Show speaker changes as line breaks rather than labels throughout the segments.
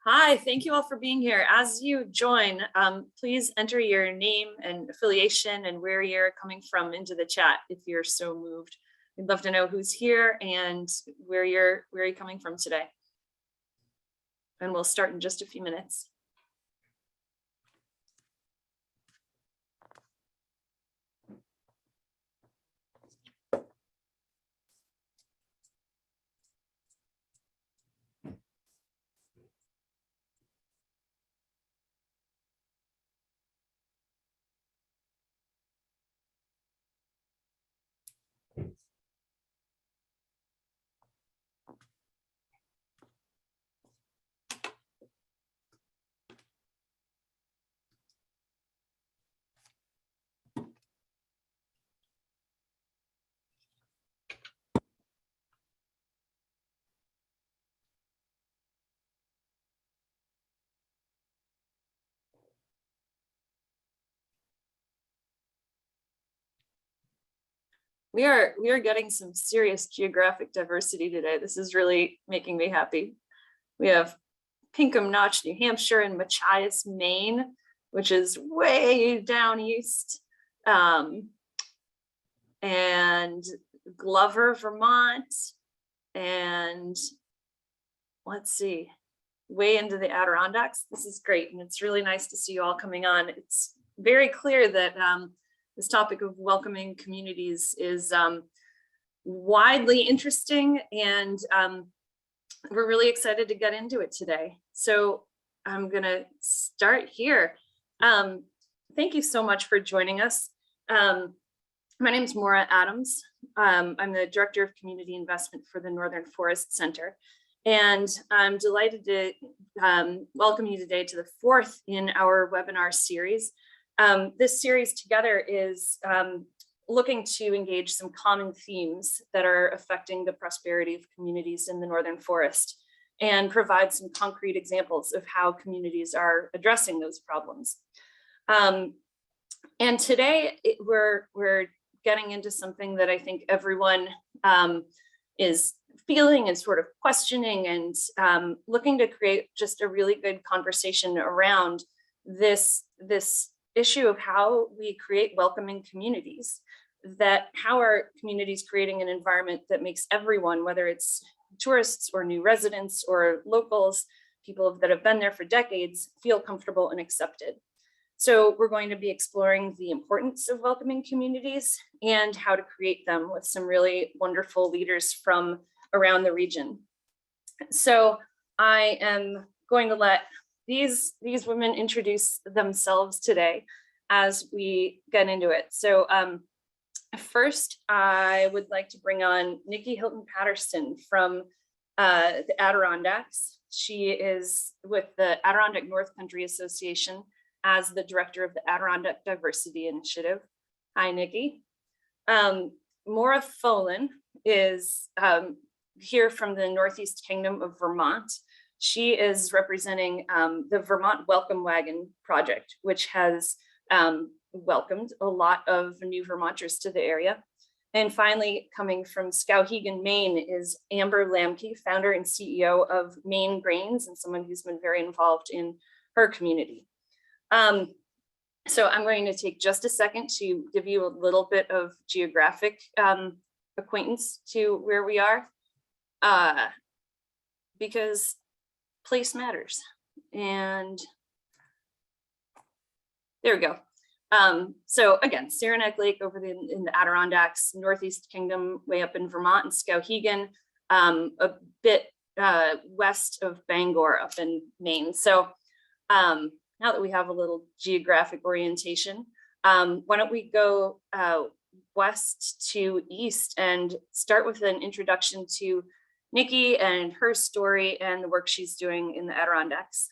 Hi, thank you all for being here. As you join, please enter your name and affiliation and where you're coming from into the chat if you're so moved. We'd love to know who's here and where you're coming from today. And we'll start in just a few minutes. We are getting some serious geographic diversity today. This is really making me happy. We have Pinkham Notch, New Hampshire, and Machias, Maine, which is way down east, and Glover, Vermont, and let's see, way into the Adirondacks. This is great, and it's really nice to see you all coming on. It's very clear that this topic of welcoming communities is widely interesting, and we're really excited to get into it today. So I'm gonna start here. Thank you so much for joining us. My name is Maura Adams. I'm the Director of Community Investment for the Northern Forest Center. And I'm delighted to welcome you today to the fourth in our webinar series. This series together is looking to engage some common themes that are affecting the prosperity of communities in the Northern Forest and provide some concrete examples of how communities are addressing those problems. And today we're getting into something that I think everyone is feeling and sort of questioning and looking to create just a really good conversation around this issue of how we create welcoming communities, that how are communities creating an environment that makes everyone, whether it's tourists or new residents or locals, people that have been there for decades, feel comfortable and accepted. So we're going to be exploring the importance of welcoming communities and how to create them with some really wonderful leaders from around the region. So I am going to let these women introduce themselves today as we get into it. So first, I would like to bring on Nikki Hylton-Patterson from the Adirondacks. She is with the Adirondack North Country Association as the director of the Adirondack Diversity Initiative. Hi, Nikki. Maura Folan is here from the Northeast Kingdom of Vermont. She is representing the Vermont Welcome Wagon project, which has welcomed a lot of new Vermonters to the area. And finally, coming from Skowhegan, Maine, is Amber Lambke, founder and CEO of Maine Grains, and someone who's been very involved in her community. So I'm going to take just a second to give you a little bit of geographic acquaintance to where we are, because place matters. And there we go. So again, Saranac Lake over in the Adirondacks, Northeast Kingdom, way up in Vermont and Skowhegan, a bit west of Bangor up in Maine. So now that we have a little geographic orientation, why don't we go west to east and start with an introduction to Nikki and her story and the work she's doing in the Adirondacks.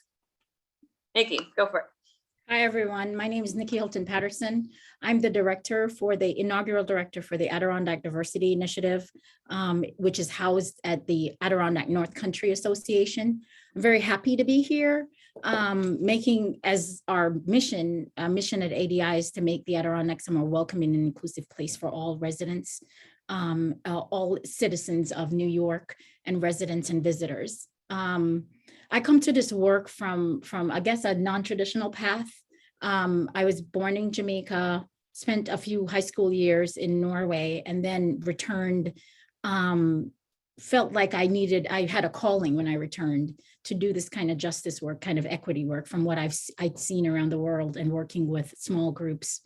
Nikki, go for it.
Hi, everyone. My name is Nikki Hylton-Patterson. I'm the inaugural director for the Adirondack Diversity Initiative, which is housed at the Adirondack North Country Association. I'm very happy to be here, making as our mission at ADI is to make the Adirondacks a more welcoming and inclusive place for all residents, all citizens of New York, and residents and visitors. I come to this work from I guess a non-traditional path. I was born in Jamaica, spent a few high school years in Norway, and then returned. Felt like I had a calling when I returned to do this kind of justice work, kind of equity work from what I'd seen around the world and working with small groups.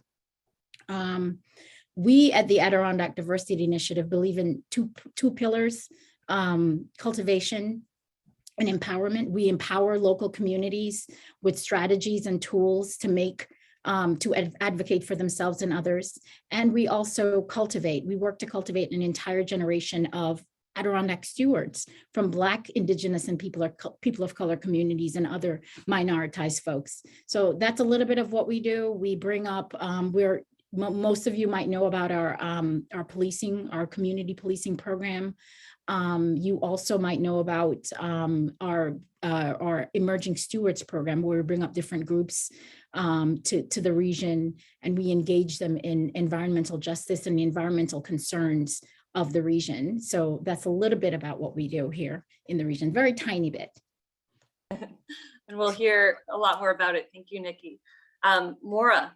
We at the Adirondack Diversity Initiative believe in two pillars, cultivation and empowerment. We empower local communities with strategies and tools to make to advocate for themselves and others. And we also cultivate. We work to cultivate an entire generation of Adirondack stewards from Black, Indigenous, and people of color communities and other minoritized folks. So that's a little bit of what we do. We bring up, most of you might know about our policing, our community policing program. You also might know about our Emerging Stewards program, where we bring up different groups to the region, and we engage them in environmental justice and the environmental concerns of the region. So that's a little bit about what we do here in the region, very tiny bit.
And we'll hear a lot more about it. Thank you, Nikki. Maura.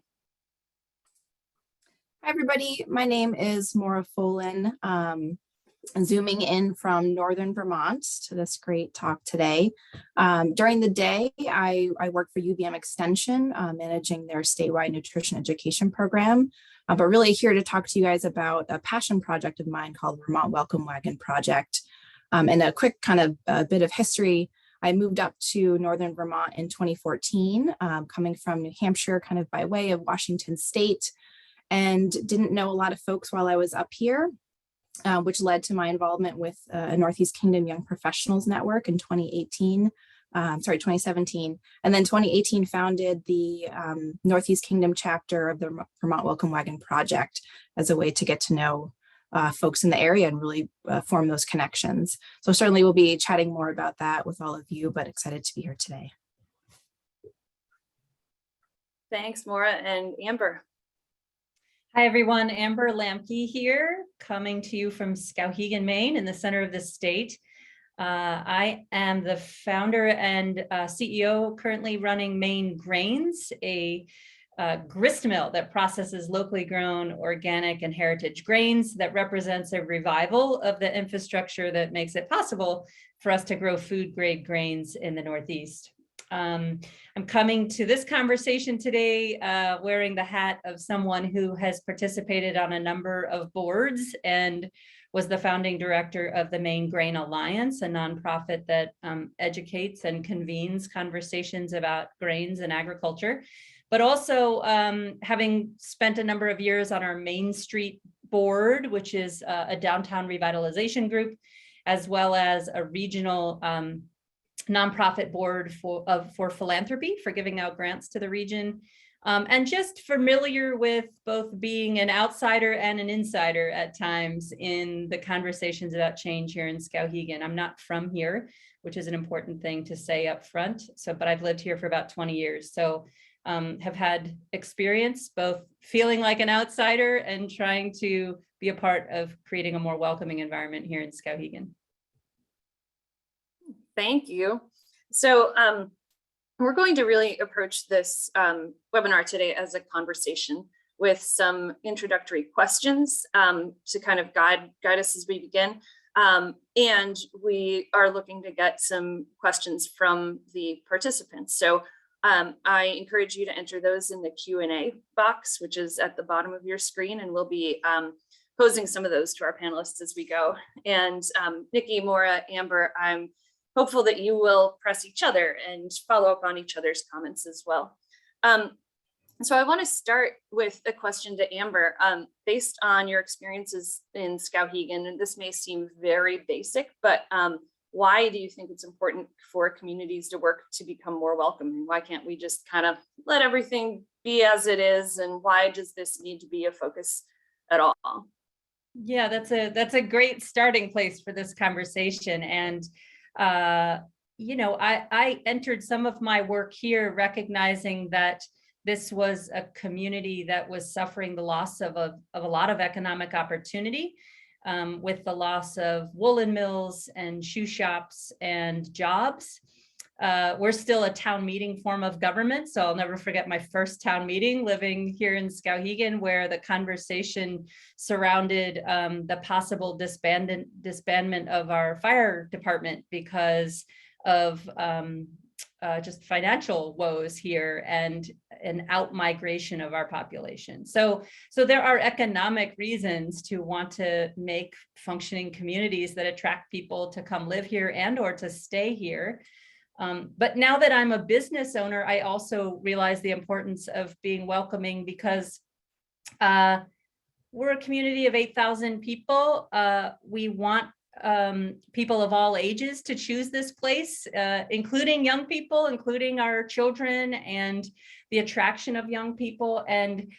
Hi, everybody. My name is Maire Folan. Zooming in from Northern Vermont to this great talk today. During the day, I work for UVM Extension, managing their statewide nutrition education program, but really here to talk to you guys about a passion project of mine called Vermont Welcome Wagon Project. And a quick kind of bit of history. I moved up to Northern Vermont in 2014, coming from New Hampshire, kind of by way of Washington State, and didn't know a lot of folks while I was up here. Which led to my involvement with a Northeast Kingdom Young Professionals Network in 2017, and then 2018 founded the Northeast Kingdom chapter of the Vermont Welcome Wagon Project as a way to get to know folks in the area and really form those connections. So certainly we'll be chatting more about that with all of you, but excited to be here today.
Thanks, Maura. And Amber.
Hi, everyone. Amber Lambke here, coming to you from Skowhegan, Maine, in the center of the state. I am the founder and CEO currently running Maine Grains, a grist mill that processes locally grown organic and heritage grains that represents a revival of the infrastructure that makes it possible for us to grow food grade grains in the Northeast. I'm coming to this conversation today wearing the hat of someone who has participated on a number of boards and was the founding director of the Maine Grain Alliance, a nonprofit that educates and convenes conversations about grains and agriculture, but also having spent a number of years on our Main Street board, which is a downtown revitalization group, as well as a regional nonprofit board for philanthropy, for giving out grants to the region, and just familiar with both being an outsider and an insider at times in the conversations about change here in Skowhegan. I'm not from here, which is an important thing to say up front. But I've lived here for about 20 years. So have had experience both feeling like an outsider and trying to be a part of creating a more welcoming environment here in Skowhegan.
Thank you. So we're going to really approach this webinar today as a conversation with some introductory questions to kind of guide us as we begin. And we are looking to get some questions from the participants. So I encourage you to enter those in the Q&A box, which is at the bottom of your screen, and we'll be posing some of those to our panelists as we go. And Nikki, Maura, Amber, I'm hopeful that you will press each other and follow up on each other's comments as well. So I want to start with a question to Amber. Based on your experiences in Skowhegan, and this may seem very basic, but why do you think it's important for communities to work to become more welcoming? Why can't we just kind of let everything be as it is? And why does this need to be a focus at all?
Yeah, that's a great starting place for this conversation. And you know, I entered some of my work here recognizing that this was a community that was suffering the loss of a lot of economic opportunity, with the loss of woolen mills and shoe shops and jobs. we're still a town meeting form of government. So I'll never forget my first town meeting living here in Skowhegan, where the conversation surrounded the possible disbandment of our fire department because of just financial woes here and an out migration of our population. So there are economic reasons to want to make functioning communities that attract people to come live here and or to stay here. But now that I'm a business owner, I also realize the importance of being welcoming, because we're a community of 8,000 people. We want people of all ages to choose this place, including young people, including our children, and the attraction of young people. And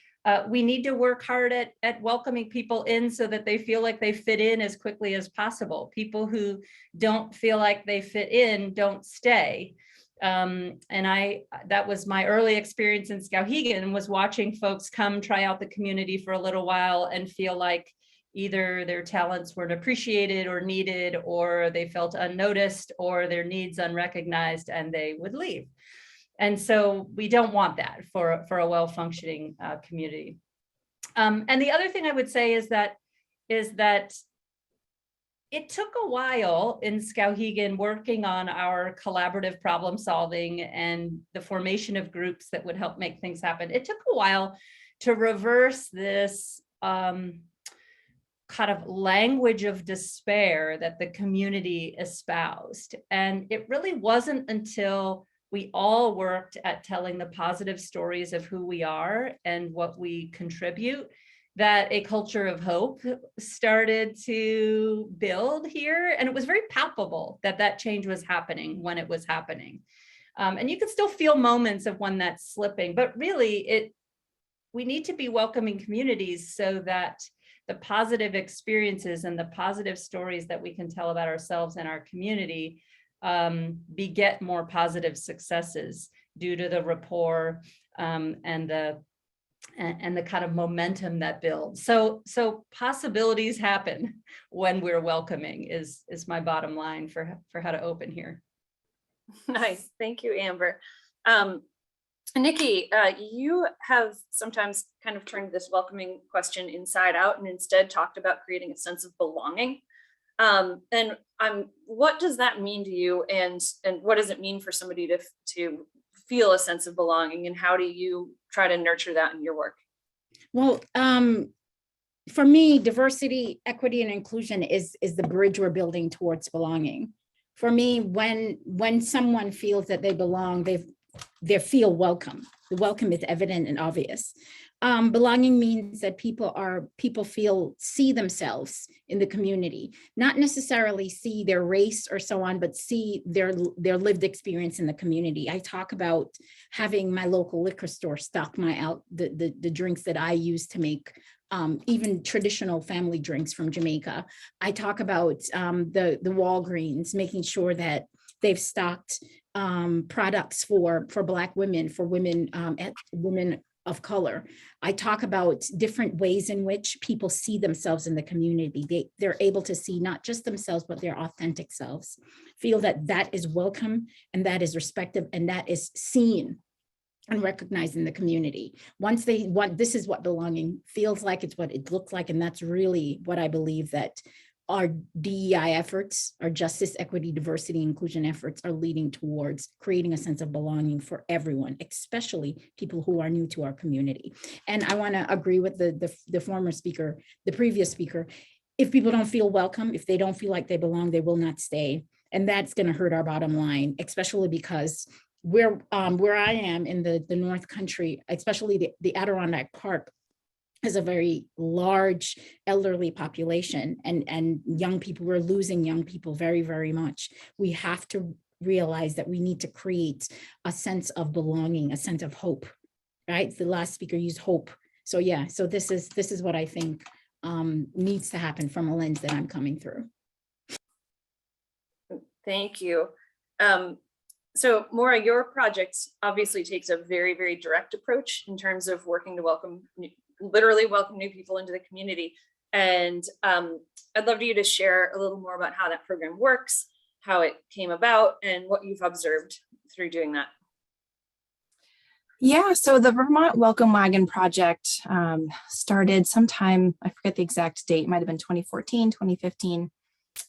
we need to work hard at welcoming people in so that they feel like they fit in as quickly as possible. People who don't feel like they fit in don't stay. And that was my early experience in Skowhegan, was watching folks come try out the community for a little while and feel like either their talents weren't appreciated or needed, or they felt unnoticed, or their needs unrecognized, and they would leave. And so we don't want that for a well-functioning community. And the other thing I would say is that it took a while in Skowhegan working on our collaborative problem solving and the formation of groups that would help make things happen. It took a while to reverse this kind of language of despair that the community espoused. And it really wasn't until we all worked at telling the positive stories of who we are and what we contribute that a culture of hope started to build here. And it was very palpable that that change was happening when it was happening. And you can still feel moments of when that's slipping, but really we need to be welcoming communities so that the positive experiences and the positive stories that we can tell about ourselves and our community beget more positive successes due to the rapport and the kind of momentum that builds. So possibilities happen when we're welcoming is my bottom line for how to open here.
Nice, thank you, Amber. Nikki, you have sometimes kind of turned this welcoming question inside out and instead talked about creating a sense of belonging. And what does that mean to you, and what does it mean for somebody to feel a sense of belonging, and how do you try to nurture that in your work?
Well, for me, diversity, equity, and inclusion is the bridge we're building towards belonging. For me, when someone feels that they belong, they feel welcome. The welcome is evident and obvious. Belonging means that people see themselves in the community, not necessarily see their race or so on, but see their lived experience in the community. I talk about having my local liquor store stock the drinks that I use to make even traditional family drinks from Jamaica. I talk about the Walgreens, making sure that they've stocked products for Black women, for women of color. I talk about different ways in which people see themselves in the community. They're able to see not just themselves, but their authentic selves, feel that is welcome and that is respected and that is seen and recognized in the community. This is what belonging feels like, it's what it looks like. And that's really what I believe that our DEI efforts, our justice, equity, diversity, inclusion efforts are leading towards creating a sense of belonging for everyone, especially people who are new to our community. And I want to agree with the former speaker, the previous speaker. If people don't feel welcome, if they don't feel like they belong, they will not stay. And that's going to hurt our bottom line, especially because where I am in the North Country, especially the Adirondack Park, is a very large elderly population and young people. We're losing young people very, very much. We have to realize that we need to create a sense of belonging, a sense of hope, right? The last speaker used hope. So yeah, so this is what I think needs to happen from a lens that I'm coming through.
Thank you. So Maura, your project obviously takes a very, very direct approach in terms of working to literally welcome new people into the community. And I'd love you to share a little more about how that program works how it came about and what you've observed through doing that.
Yeah, so the Vermont Welcome Wagon project started sometime, I forget the exact date, it might have been 2014, 2015.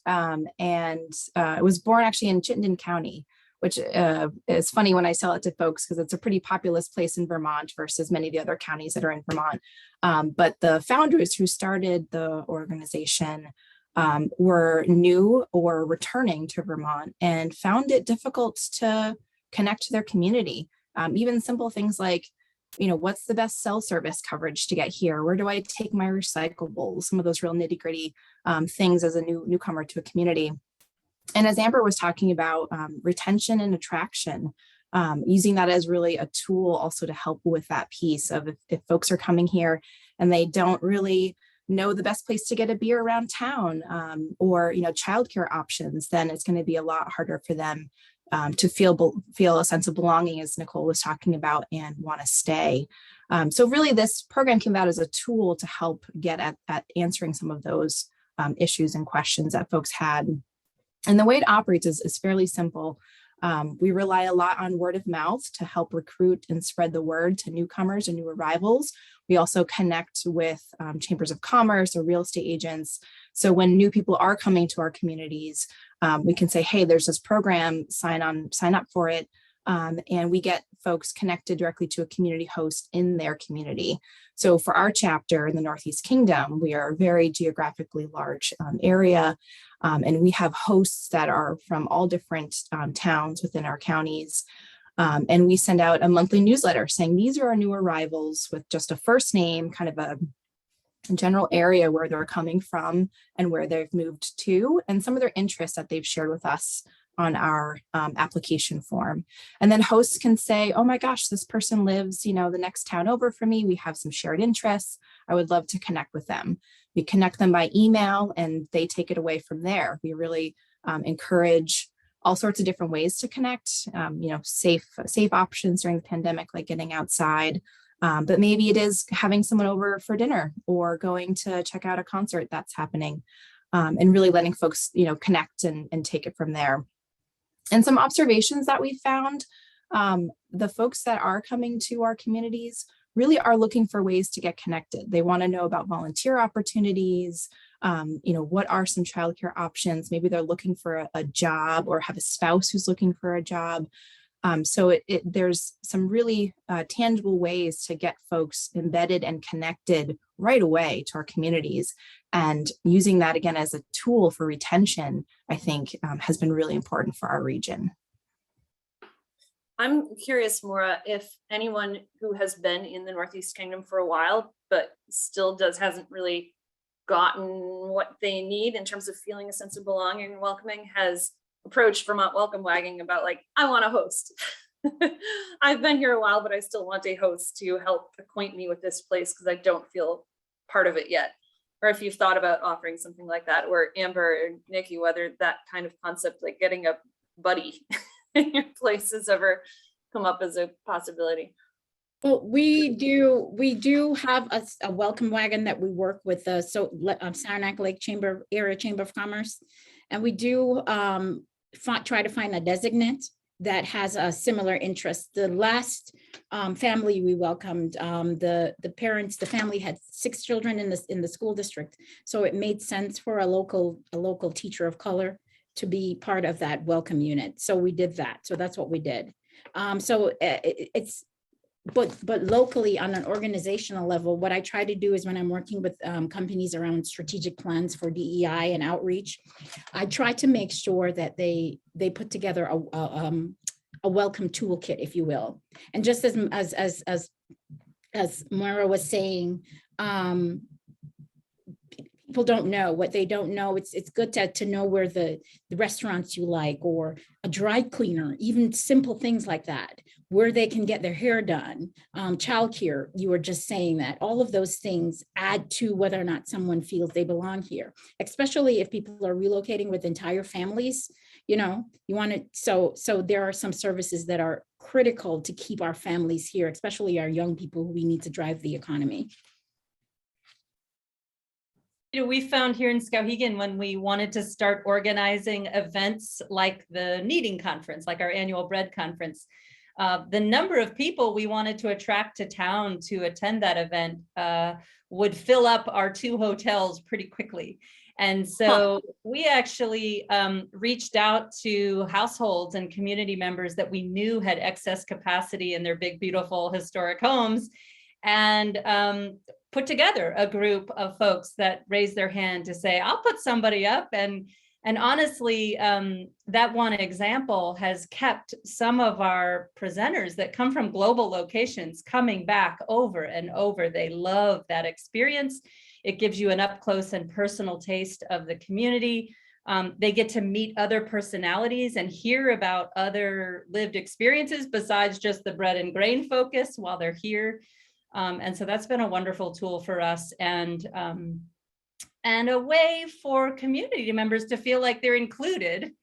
It was born actually in Chittenden County, which is funny when I sell it to folks because it's a pretty populous place in Vermont versus many of the other counties that are in Vermont. But the founders who started the organization were new or returning to Vermont and found it difficult to connect to their community. Even simple things like, what's the best cell service coverage to get here? Where do I take my recyclables? Some of those real nitty gritty things as a newcomer to a community. And as Amber was talking about retention and attraction, using that as really a tool also to help with that piece of if folks are coming here and they don't really know the best place to get a beer around town or, childcare options, then it's going to be a lot harder for them to feel a sense of belonging, as Nicole was talking about, and want to stay. So really this program came out as a tool to help get at answering some of those issues and questions that folks had. And the way it operates is fairly simple. We rely a lot on word of mouth to help recruit and spread the word to newcomers and new arrivals. We also connect with chambers of commerce or real estate agents. So when new people are coming to our communities, we can say, hey, there's this program, sign up for it. And we get folks connected directly to a community host in their community. So for our chapter in the Northeast Kingdom, we are a very geographically large area. And we have hosts that are from all different towns within our counties. And we send out a monthly newsletter saying these are our new arrivals with just a first name, kind of a general area where they're coming from and where they've moved to, and some of their interests that they've shared with us on our application form. And then hosts can say, oh my gosh, this person lives, the next town over from me. We have some shared interests. I would love to connect with them. We connect them by email and they take it away from there. We really encourage all sorts of different ways to connect, safe options during the pandemic, like getting outside. But maybe it is having someone over for dinner or going to check out a concert that's happening, and really letting folks, connect and take it from there. And some observations that we found, the folks that are coming to our communities really are looking for ways to get connected. They want to know about volunteer opportunities, what are some childcare options? Maybe they're looking for a job or have a spouse who's looking for a job. So there's some really tangible ways to get folks embedded and connected right away to our communities. And using that again as a tool for retention, I think has been really important for our region.
I'm curious, Maura, if anyone who has been in the Northeast Kingdom for a while, but still hasn't really gotten what they need in terms of feeling a sense of belonging and welcoming, has approached Vermont Welcome Wagon about I want a host. I've been here a while, but I still want a host to help acquaint me with this place because I don't feel part of it yet. Or if you've thought about offering something like that, or Amber and Nikki, whether that kind of concept, like getting a buddy in your place, has ever come up as a possibility.
Well, we do have a welcome wagon that we work with the Saranac Lake Area Chamber of Commerce, and we do try to find a designate that has a similar interest. The last family we welcomed, the family had 6 children in the school district, so it made sense for a local teacher of color to be part of that welcome unit. So we did that. So that's what we did. But locally on an organizational level, what I try to do is when I'm working with companies around strategic plans for DEI and outreach, I try to make sure that they put together a welcome toolkit, if you will. And just as Maura was saying, people don't know what they don't know. It's good to know where the restaurants you like, or a dry cleaner, even simple things like that, where they can get their hair done, childcare. You were just saying that all of those things add to whether or not someone feels they belong here, especially if people are relocating with entire families. You want to, so there are some services that are critical to keep our families here, especially our young people who we need to drive the economy.
We found here in Skowhegan when we wanted to start organizing events like the Kneading Conference, like our annual bread conference, the number of people we wanted to attract to town to attend that event would fill up our 2 hotels pretty quickly. And so we actually reached out to households and community members that we knew had excess capacity in their big, beautiful historic homes, and put together a group of folks that raised their hand to say, I'll put somebody up. And honestly, that one example has kept some of our presenters that come from global locations coming back over and over. They love that experience. It gives you an up close and personal taste of the community. They get to meet other personalities and hear about other lived experiences besides just the bread and grain focus while they're here. And so that's been a wonderful tool for us, and a way for community members to feel like they're included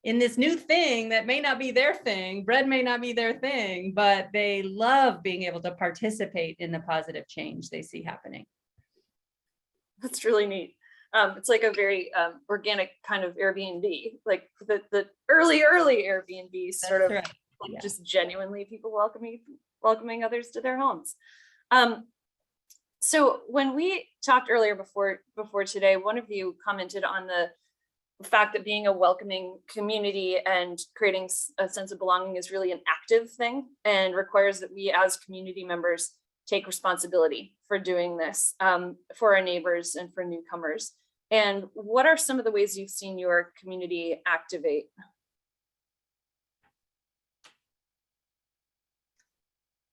in this new thing that may not be their thing. Bread may not be their thing, but they love being able to participate in the positive change they see happening.
That's really neat. It's like a very organic kind of Airbnb, like the early Airbnb sort of,
right.
like
Yeah.
just genuinely people welcoming others to their homes. So when we talked earlier before today, one of you commented on the fact that being a welcoming community and creating a sense of belonging is really an active thing and requires that we as community members take responsibility for doing this for our neighbors and for newcomers. And what are some of the ways you've seen your community activate?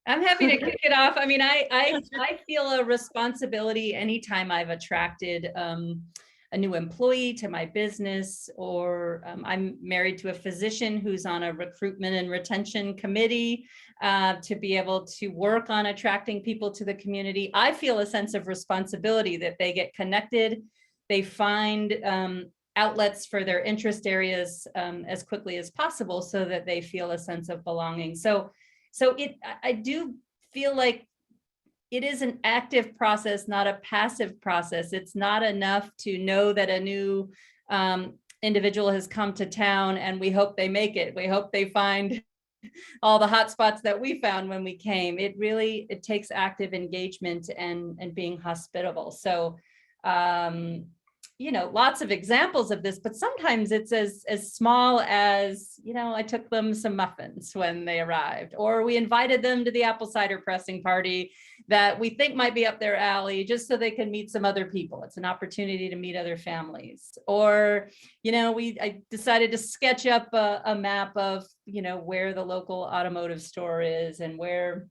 I'm happy to kick it off. I mean, I feel a responsibility anytime I've attracted a new employee to my business, or I'm married to a physician who's on a recruitment and retention committee to be able to work on attracting people to the community. I feel a sense of responsibility that they get connected, they find outlets for their interest areas as quickly as possible so that they feel a sense of belonging. So I do feel like it is an active process, not a passive process. It's not enough to know that a new individual has come to town and we hope they make it. We hope they find all the hot spots that we found when we came. It takes active engagement and being hospitable. So, lots of examples of this, but sometimes it's as small as, I took them some muffins when they arrived, or we invited them to the apple cider pressing party that we think might be up their alley just so they can meet some other people. It's an opportunity to meet other families. Or, I decided to sketch up a map of, where the local automotive store is and where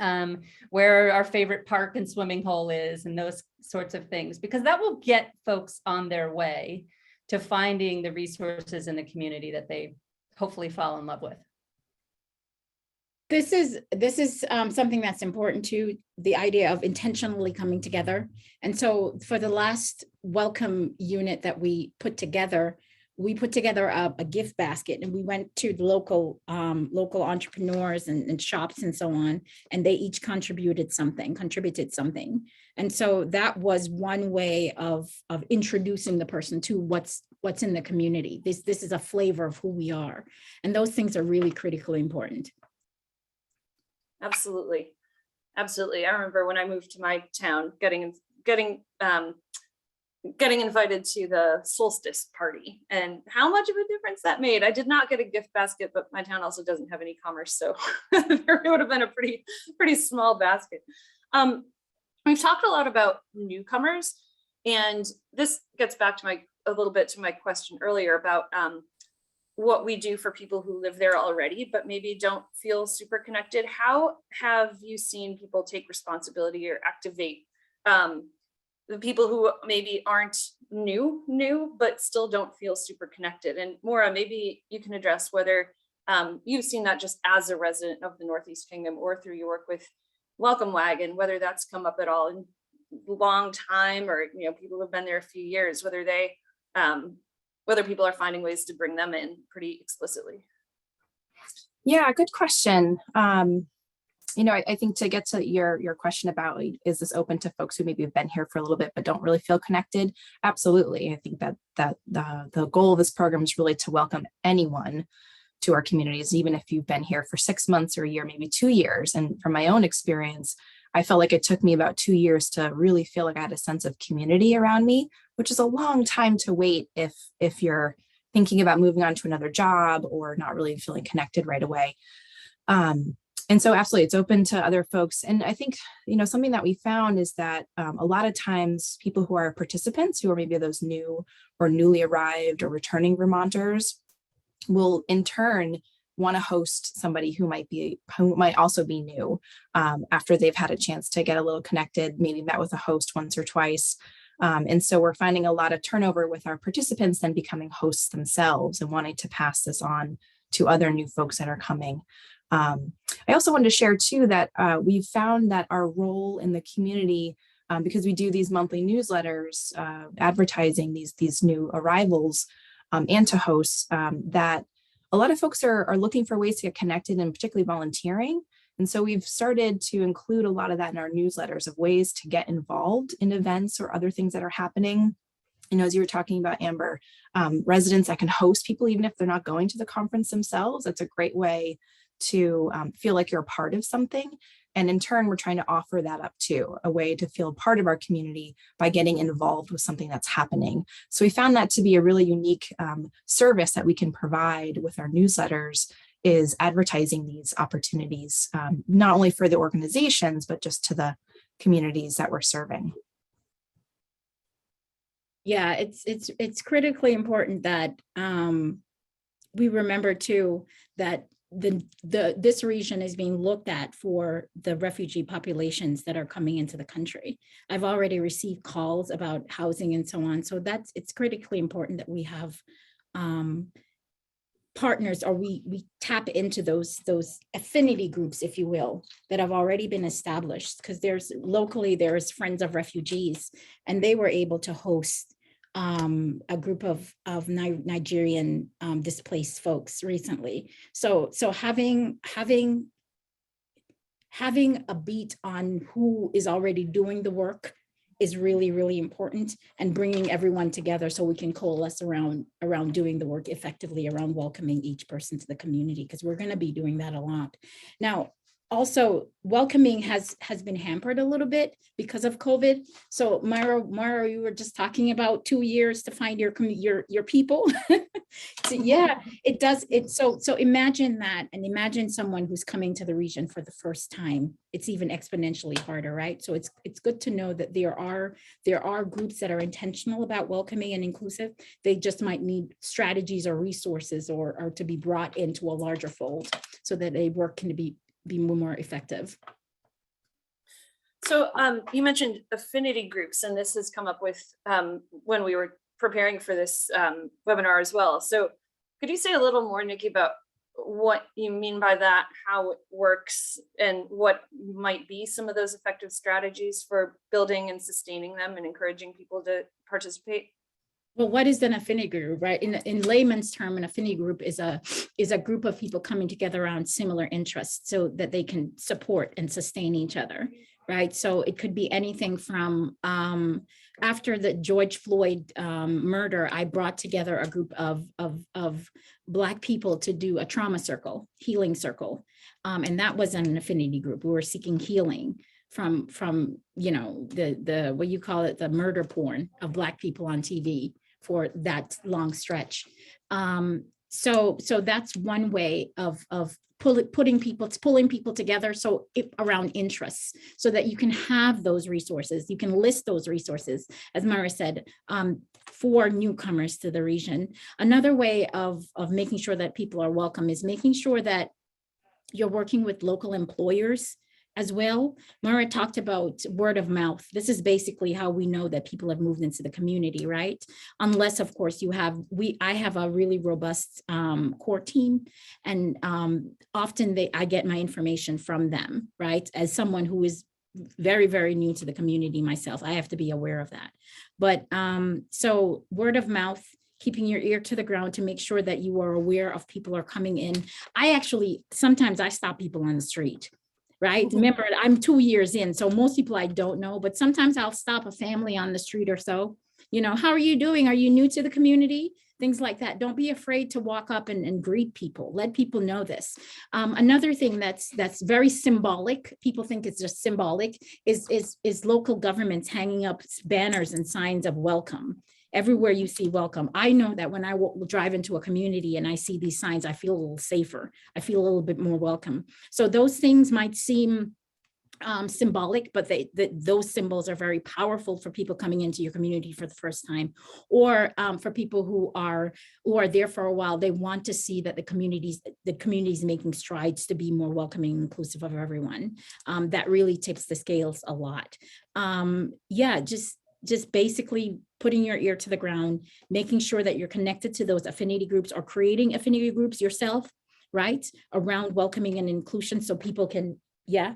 our favorite park and swimming hole is, and those sorts of things, because that will get folks on their way to finding the resources in the community that they hopefully fall in love with.
This is something that's important to the idea of intentionally coming together. And so for the last welcome unit that we put together a gift basket, and we went to the local entrepreneurs and shops and so on, and they each contributed something. And so that was one way of introducing the person to what's in the community. This is a flavor of who we are. And those things are really critically important.
Absolutely. I remember when I moved to my town, getting invited to the solstice party and how much of a difference that made. I did not get a gift basket, but my town also doesn't have any commerce, so there would have been a pretty small basket. We've talked a lot about newcomers, and this gets back to a little bit to my question earlier about what we do for people who live there already, but maybe don't feel super connected. How have you seen people take responsibility or activate the people who maybe aren't new, but still don't feel super connected? And Maura, maybe you can address whether you've seen that just as a resident of the Northeast Kingdom or through your work with Welcome Wagon, whether that's come up at all in a long time, or people who've been there a few years, whether people are finding ways to bring them in pretty explicitly.
Yeah, good question. I think to get to your question about, is this open to folks who maybe have been here for a little bit but don't really feel connected? Absolutely. I think that the goal of this program is really to welcome anyone to our communities, even if you've been here for 6 months or a year, maybe 2 years. And from my own experience, I felt like it took me about 2 years to really feel like I had a sense of community around me, which is a long time to wait if you're thinking about moving on to another job or not really feeling connected right away. And so absolutely, it's open to other folks. And I think, something that we found is that a lot of times people who are participants, who are maybe those new or newly arrived or returning Vermonters, will in turn want to host somebody who might also be new after they've had a chance to get a little connected, maybe met with a host once or twice. And so we're finding a lot of turnover with our participants then becoming hosts themselves and wanting to pass this on to other new folks that are coming. I also wanted to share too that we've found that our role in the community, because we do these monthly newsletters advertising these new arrivals and to hosts, that a lot of folks are looking for ways to get connected and particularly volunteering. And so we've started to include a lot of that in our newsletters of ways to get involved in events or other things that are happening. As you were talking about, Amber, residents that can host people, even if they're not going to the conference themselves, that's a great way to feel like you're a part of something. And in turn, we're trying to offer that up too, a way to feel part of our community by getting involved with something that's happening. So we found that to be a really unique service that we can provide with our newsletters, is advertising these opportunities, not only for the organizations, but just to the communities that we're serving.
Yeah, it's critically important that we remember too that this region is being looked at for the refugee populations that are coming into the country. I've already received calls about housing and so on. So it's critically important that we have partners, or we tap into those affinity groups, if you will, that have already been established, because there's Friends of Refugees, and they were able to host a group of Nigerian displaced folks recently. So having a beat on who is already doing the work is really, really important, and bringing everyone together so we can coalesce around doing the work effectively, around welcoming each person to the community, because we're going to be doing that a lot. Now, also, welcoming has been hampered a little bit because of COVID. So Maire, you were just talking about 2 years to find your people. So yeah, it does. So imagine that, and imagine someone who's coming to the region for the first time. It's even exponentially harder, right? So it's good to know that there are groups that are intentional about welcoming and inclusive. They just might need strategies or resources or to be brought into a larger fold so that their work can be more effective.
So you mentioned affinity groups, and this has come up with when we were preparing for this webinar as well. So could you say a little more, Nikki, about what you mean by that, how it works, and what might be some of those effective strategies for building and sustaining them and encouraging people to participate?
Well, what is an affinity group, right? In layman's term, an affinity group is a group of people coming together around similar interests so that they can support and sustain each other, right? So it could be anything from after the George Floyd murder, I brought together a group of Black people to do a trauma circle, healing circle, and that was an affinity group. We were seeking healing from the what you call it, the murder porn of Black people on TV for that long stretch. So that's one way of pulling people together, so around interests, so that you can have those resources, you can list those resources, as Maire said, for newcomers to the region. Another way of making sure that people are welcome is making sure that you're working with local employers as well. Maire talked about word of mouth. This is basically how we know that people have moved into the community, right? Unless, of course, I have a really robust core team, and often I get my information from them, right? As someone who is very, very new to the community myself, I have to be aware of that. But so word of mouth, keeping your ear to the ground to make sure that you are aware of people are coming in. Sometimes I stop people on the street. right? Remember, I'm 2 years in, so most people I don't know, but sometimes I'll stop a family on the street or so. You know, how are you doing? Are you new to the community? Things like that. Don't be afraid to walk up and greet people. Let people know this. Another thing that's very symbolic, people think it's just symbolic, is local governments hanging up banners and signs of welcome. Everywhere you see welcome. I know that when I drive into a community and I see these signs, I feel a little safer. I feel a little bit more welcome. So those things might seem symbolic, but those symbols are very powerful for people coming into your community for the first time, or for people who are there for a while. They want to see that the community is making strides to be more welcoming and inclusive of everyone. That really tips the scales a lot. Yeah, just basically putting your ear to the ground, making sure that you're connected to those affinity groups or creating affinity groups yourself, right, around welcoming and inclusion, so people can, yeah.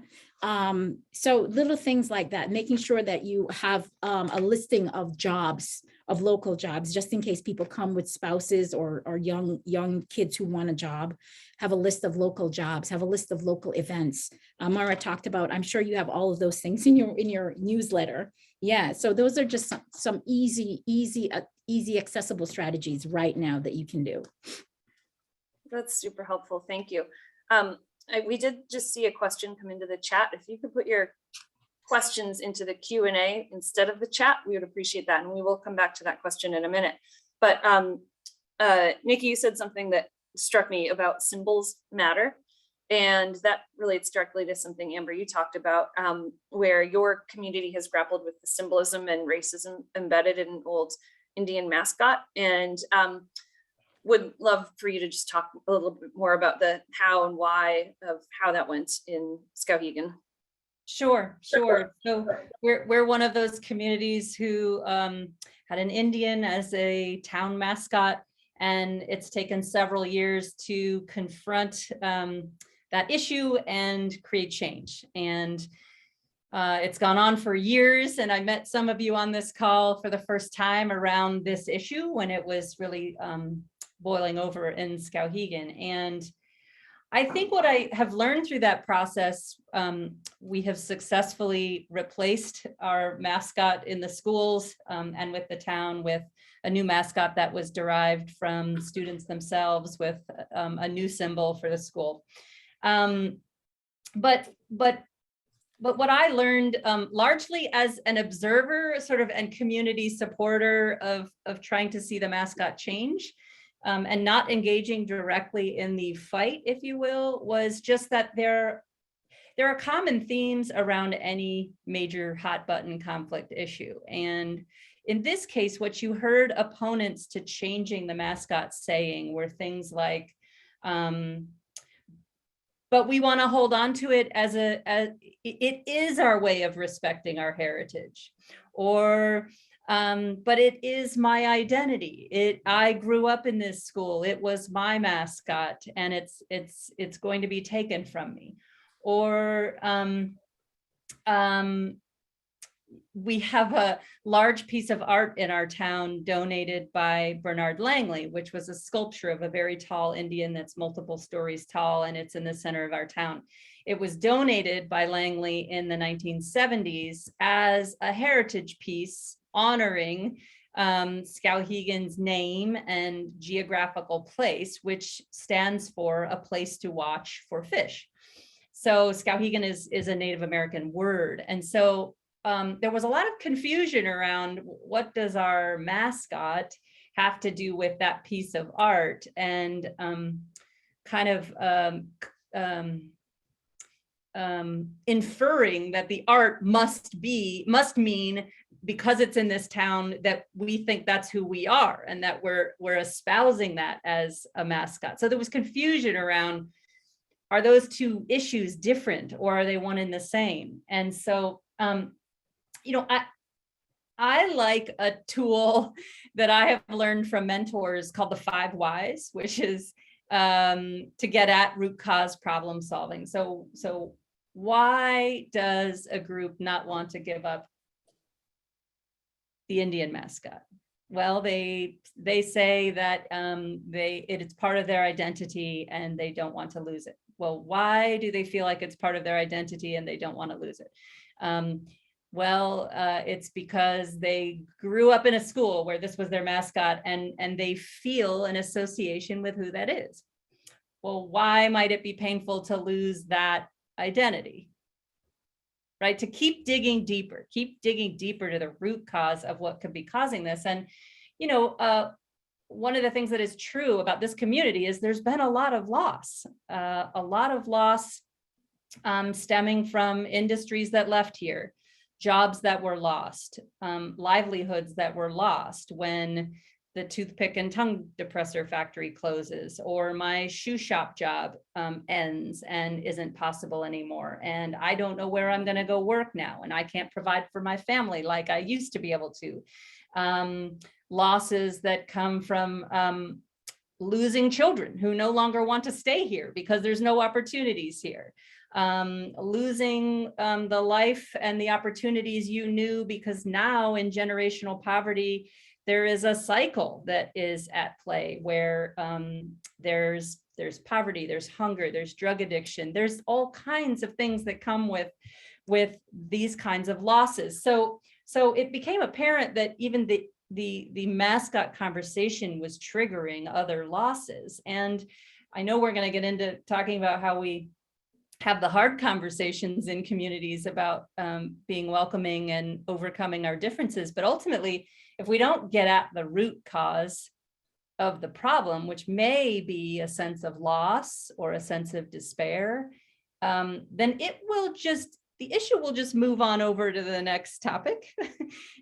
So little things like that, making sure that you have a listing of jobs, of local jobs, just in case people come with spouses or young kids who want a job. Have a list of local jobs, have a list of local events. Maire talked about, I'm sure you have all of those things in your newsletter. Yeah, so those are just some easy accessible strategies right now that you can do.
That's super helpful. Thank you. We did just see a question come into the chat. If you could put your questions into the Q&A instead of the chat, we would appreciate that. And we will come back to that question in a minute. But Nikki, you said something that struck me about symbols matter. And that relates directly to something, Amber, you talked about, where your community has grappled with the symbolism and racism embedded in an old Indian mascot. And would love for you to just talk a little bit more about the how and why of how that went in Skowhegan.
Sure. So we're one of those communities who had an Indian as a town mascot, and it's taken several years to confront that issue and create change. And it's gone on for years, and I met some of you on this call for the first time around this issue when it was really boiling over in Skowhegan. And I think what I have learned through that process, we have successfully replaced our mascot in the schools and with the town with a new mascot that was derived from students themselves with a new symbol for the school. But what I learned largely as an observer sort of and community supporter of trying to see the mascot change and not engaging directly in the fight, if you will, was just that there are common themes around any major hot button conflict issue. And in this case, what you heard opponents to changing the mascot saying were things like, but we want to hold on to it as it is our way of respecting our heritage, or but it is my identity. I grew up in this school. It was my mascot, and it's going to be taken from me. Or we have a large piece of art in our town donated by Bernard Langley, which was a sculpture of a very tall Indian that's multiple stories tall, and it's in the center of our town. It was donated by Langley in the 1970s as a heritage piece honoring Skowhegan's name and geographical place, which stands for a place to watch for fish. So Skowhegan is a Native American word. And so there was a lot of confusion around what does our mascot have to do with that piece of art, and kind of inferring that the art must mean, because it's in this town, that we think that's who we are and that we're espousing that as a mascot. So there was confusion around, are those two issues different or are they one and the same? And so, you know, I like a tool that I have learned from mentors called the 5 whys, which is to get at root cause problem solving. So why does a group not want to give up the Indian mascot? Well, they say that it's part of their identity and they don't want to lose it. Well, why do they feel like it's part of their identity and they don't want to lose it? It's because they grew up in a school where this was their mascot, and they feel an association with who that is. Well, why might it be painful to lose that identity? Right? To keep digging deeper to the root cause of what could be causing this. And, one of the things that is true about this community is there's been a lot of loss stemming from industries that left here, jobs that were lost, livelihoods that were lost when the toothpick and tongue depressor factory closes, or my shoe shop job ends and isn't possible anymore. And I don't know where I'm going to go work now, and I can't provide for my family like I used to be able to. Losses that come from losing children who no longer want to stay here because there's no opportunities here. Losing the life and the opportunities you knew, because now in generational poverty, there is a cycle that is at play where there's poverty, there's hunger, there's drug addiction, there's all kinds of things that come with these kinds of losses. So it became apparent that even the mascot conversation was triggering other losses. And I know we're going to get into talking about how we have the hard conversations in communities about being welcoming and overcoming our differences. But ultimately, if we don't get at the root cause of the problem, which may be a sense of loss or a sense of despair, then the issue will just move on over to the next topic.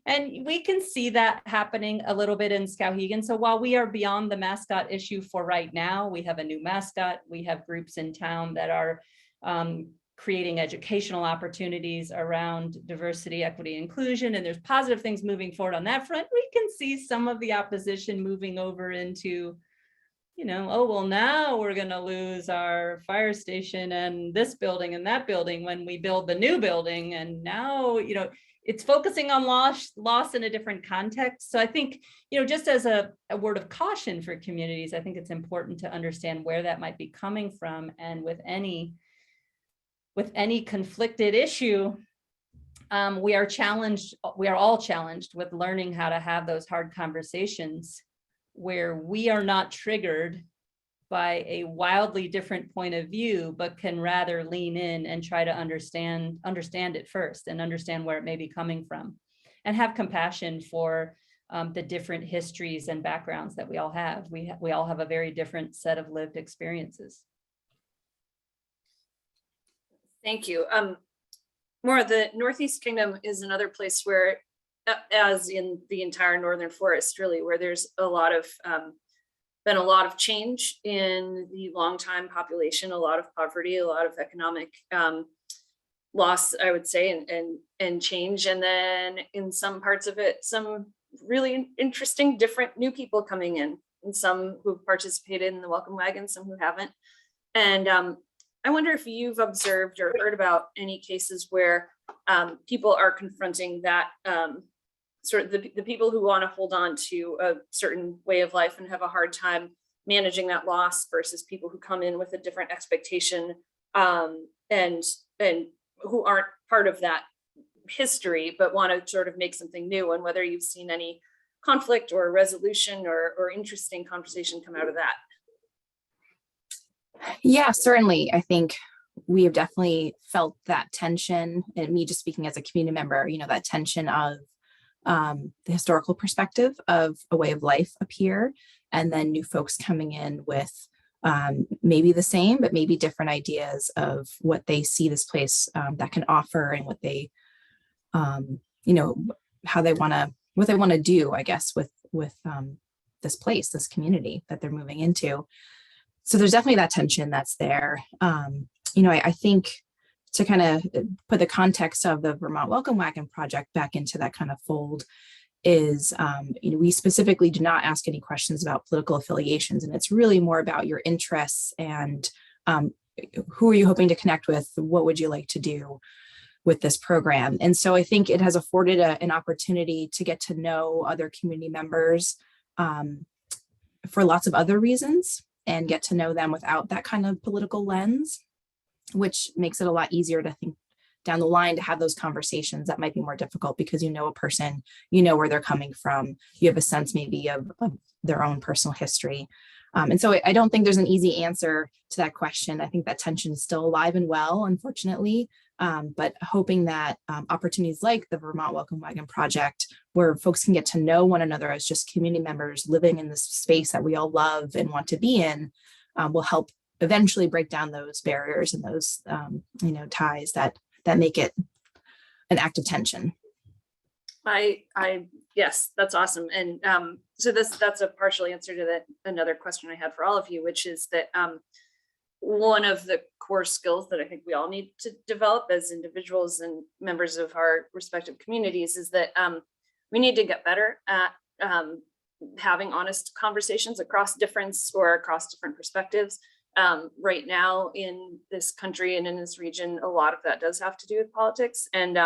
And we can see that happening a little bit in Skowhegan. So while we are beyond the mascot issue for right now, we have a new mascot. We have groups in town that are creating educational opportunities around diversity, equity, inclusion, and there's positive things moving forward on that front. We can see some of the opposition moving over into, oh, well, now we're going to lose our fire station and this building and that building when we build the new building. And now, it's focusing on loss in a different context. So I think, just as a word of caution for communities, I think it's important to understand where that might be coming from. And with any conflicted issue, we are all challenged with learning how to have those hard conversations where we are not triggered by a wildly different point of view, but can rather lean in and try to understand it first and understand where it may be coming from, and have compassion for the different histories and backgrounds that we all have. We all have a very different set of lived experiences.
Thank you. Maire, the Northeast Kingdom is another place where, as in the entire Northern Forest, really, where there's been a lot of change in the longtime population, a lot of poverty, a lot of economic loss, I would say, and change. And then in some parts of it, some really interesting, different new people coming in, and some who've participated in the Welcome Wagon, some who haven't. And I wonder if you've observed or heard about any cases where people are confronting that sort of the people who want to hold on to a certain way of life and have a hard time managing that loss, versus people who come in with a different expectation and who aren't part of that history but want to sort of make something new, and whether you've seen any conflict or resolution or interesting conversation come out of that.
Yeah, certainly. I think we have definitely felt that tension, and me just speaking as a community member, that tension of the historical perspective of a way of life up here, and then new folks coming in with maybe the same, but maybe different ideas of what they see this place that can offer, and what they, what they want to do, I guess, with this place, this community that they're moving into. So there's definitely that tension that's there. I think to kind of put the context of the Vermont Welcome Wagon project back into that kind of fold is, we specifically do not ask any questions about political affiliations, and it's really more about your interests and who are you hoping to connect with? What would you like to do with this program? And so I think it has afforded an opportunity to get to know other community members for lots of other reasons, and get to know them without that kind of political lens. which makes it a lot easier to think down the line to have those conversations that might be more difficult because you know a person, you know where they're coming from, you have a sense maybe of their own personal history. And so I don't think there's an easy answer to that question. I think that tension is still alive and well, unfortunately, but hoping that opportunities like the Vermont Welcome Wagon Project, where folks can get to know one another as just community members living in this space that we all love and want to be in, will help eventually break down those barriers and those ties that make it an active tension.
Yes, that's awesome. And so that's a partial answer to another question I had for all of you, which is that one of the core skills that I think we all need to develop as individuals and members of our respective communities is that we need to get better at having honest conversations across difference or across different perspectives. Right now in this country and in this region, a lot of that does have to do with politics and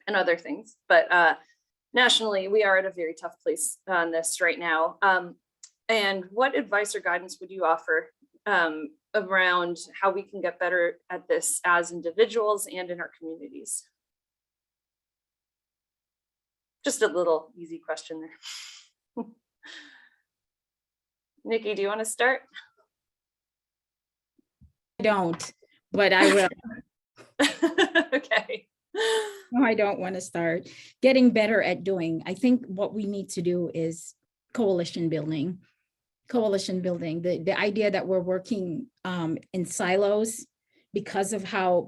other things, but nationally, we are at a very tough place on this right now. And what advice or guidance would you offer around how we can get better at this as individuals and in our communities? Just a little easy question there. Nikki, do you want to start?
I don't, but I will.
Okay.
No, I don't want to start. Getting better at doing. I think what we need to do is coalition building. The idea that we're working in silos because of the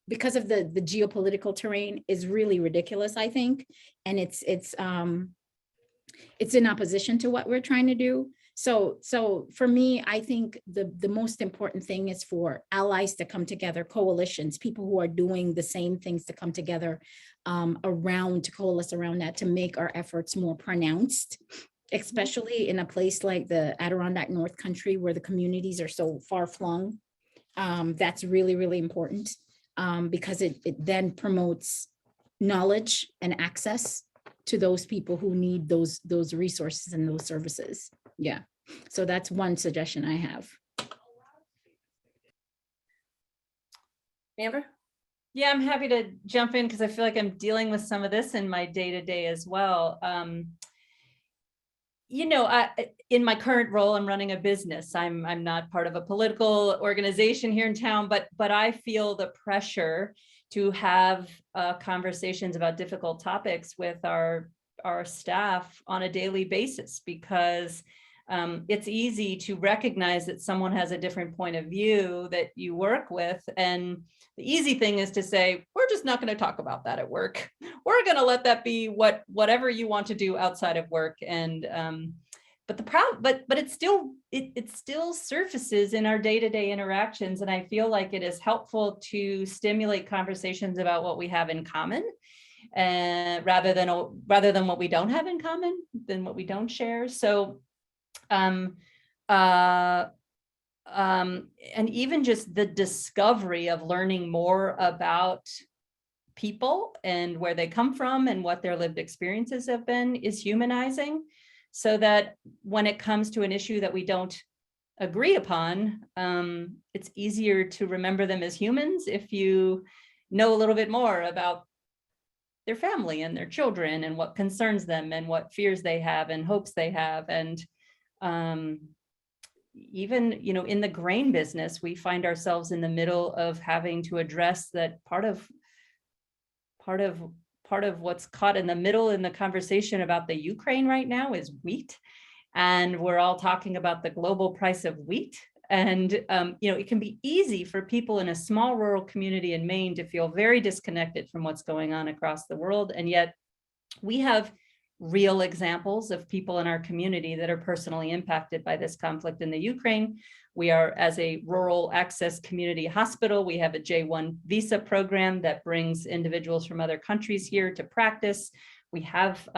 geopolitical terrain is really ridiculous, I think. And it's in opposition to what we're trying to do. So for me, I think the most important thing is for allies to come together, coalitions, people who are doing the same things to come together to coalesce around that, to make our efforts more pronounced, especially in a place like the Adirondack North Country where the communities are so far flung. That's really, really important because it then promotes knowledge and access to those people who need those resources and those services. Yeah, so that's one suggestion I have.
Amber?
Yeah, I'm happy to jump in because I feel like I'm dealing with some of this in my day-to-day as well. In my current role, I'm running a business. I'm not part of a political organization here in town, but I feel the pressure to have conversations about difficult topics with our staff on a daily basis, because it's easy to recognize that someone has a different point of view that you work with. And the easy thing is to say, we're just not going to talk about that at work. We're going to let that be whatever you want to do outside of work. And but it still surfaces in our day-to-day interactions. And I feel like it is helpful to stimulate conversations about what we have in common, rather than what we don't have in common, than what we don't share. So and even just the discovery of learning more about people and where they come from and what their lived experiences have been is humanizing, so that when it comes to an issue that we don't agree upon, it's easier to remember them as humans if you know a little bit more about their family and their children and what concerns them and what fears they have and hopes they have. And even, in the grain business, we find ourselves in the middle of having to address that part of what's caught in the middle in the conversation about the Ukraine right now is wheat. And we're all talking about the global price of wheat. And, it can be easy for people in a small rural community in Maine to feel very disconnected from what's going on across the world. And yet we have real examples of people in our community that are personally impacted by this conflict in the Ukraine. We are, as a rural access community hospital, we have a J1 visa program that brings individuals from other countries here to practice. We have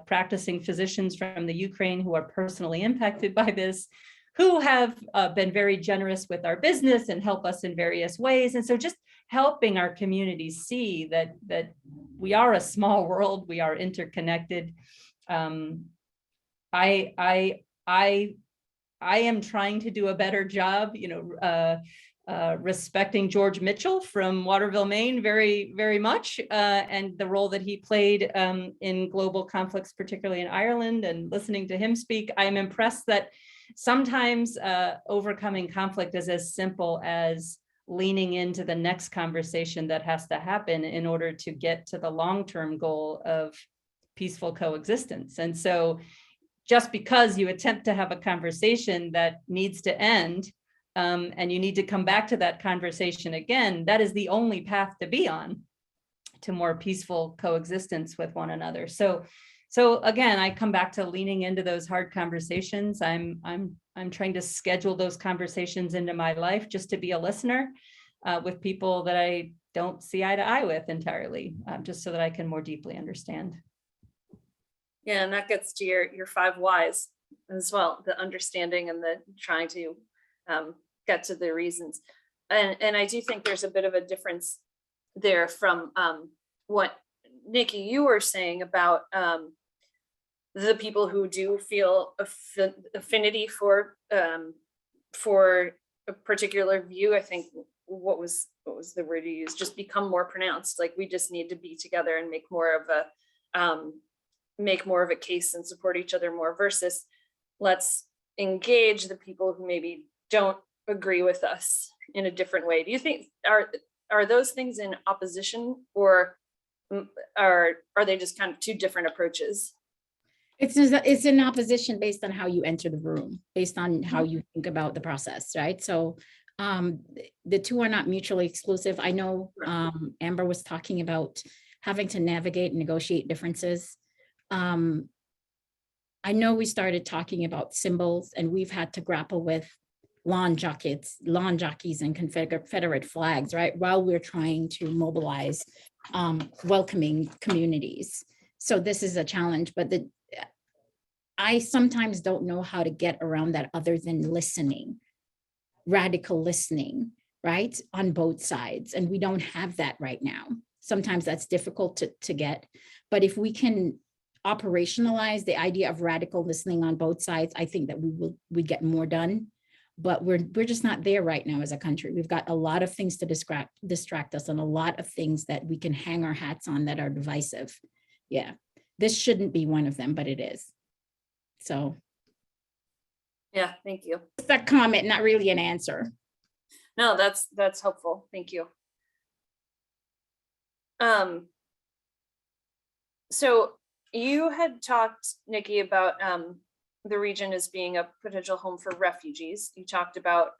practicing physicians from the Ukraine who are personally impacted by this, who have been very generous with our business and help us in various ways. And so just helping our communities see that we are a small world, we are interconnected. I I am trying to do a better job, respecting George Mitchell from Waterville, Maine, very, very much, and the role that he played in global conflicts, particularly in Ireland, and listening to him speak. I'm impressed that sometimes overcoming conflict is as simple as leaning into the next conversation that has to happen in order to get to the long-term goal of peaceful coexistence. And so just because you attempt to have a conversation that needs to end, and you need to come back to that conversation again, that is the only path to be on to more peaceful coexistence with one another. So again, I come back to leaning into those hard conversations. I'm trying to schedule those conversations into my life just to be a listener with people that I don't see eye to eye with entirely, just so that I can more deeply understand.
Yeah, and that gets to your 5 whys as well, the understanding and the trying to get to the reasons. And I do think there's a bit of a difference there from what Nikki, you were saying about the people who do feel affinity for a particular view. I think what was the word you used? Just become more pronounced. Like we just need to be together and make more of a case and support each other more, versus let's engage the people who maybe don't agree with us in a different way. Do you think are those things in opposition, or are they just kind of 2 different approaches?
It's in opposition based on how you enter the room, based on how you think about the process, right? So the 2 are not mutually exclusive. I know Amber was talking about having to navigate and negotiate differences. I know we started talking about symbols, and we've had to grapple with lawn jockeys and Confederate flags, right? While we're trying to mobilize welcoming communities. So this is a challenge, but I sometimes don't know how to get around that other than listening, radical listening, right? On both sides. And we don't have that right now. Sometimes that's difficult to get, but if we can operationalize the idea of radical listening on both sides, I think that we get more done. But we're just not there right now as a country. We've got a lot of things to distract us, and a lot of things that we can hang our hats on that are divisive. Yeah, this shouldn't be one of them, but it is. So
Yeah, thank you.
it's a comment, not really an answer.
No, that's helpful. Thank you. So you had talked, Nikki, about the region as being a potential home for refugees. You talked about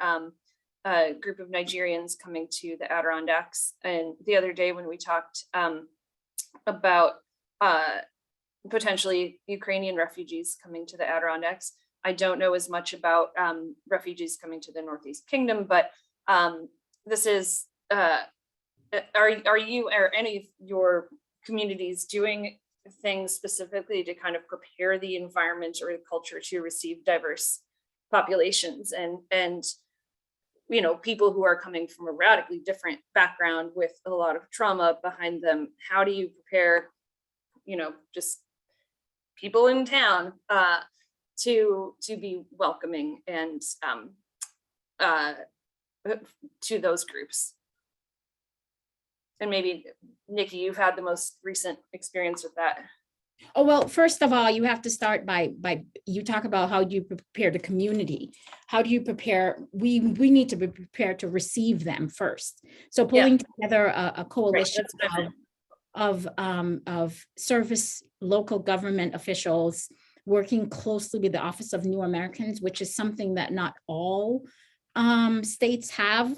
a group of Nigerians coming to the Adirondacks, and the other day when we talked about potentially Ukrainian refugees coming to the Adirondacks. I don't know as much about refugees coming to the Northeast Kingdom, but this is, are you or any of your communities doing things specifically to kind of prepare the environment or the culture to receive diverse populations and people who are coming from a radically different background with a lot of trauma behind them? How do you prepare, just people in town to be welcoming and to those groups? And maybe Nikki, you've had the most recent experience with that.
Oh, well, first of all, you have to start by you talk about how do you prepare the community? How do you prepare? We need to be prepared to receive them first. So pulling together a coalition of service local government officials working closely with the Office of New Americans, which is something that not all states have.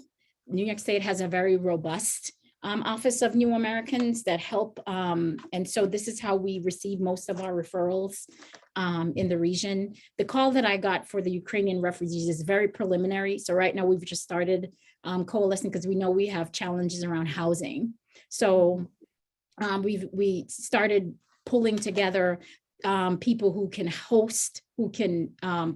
New York State has a very robust Office of New Americans that help. And so this is how we receive most of our referrals in the region. The call that I got for the Ukrainian refugees is very preliminary. So right now we've just started coalescing because we know we have challenges around housing. So we started pulling together people who can host who can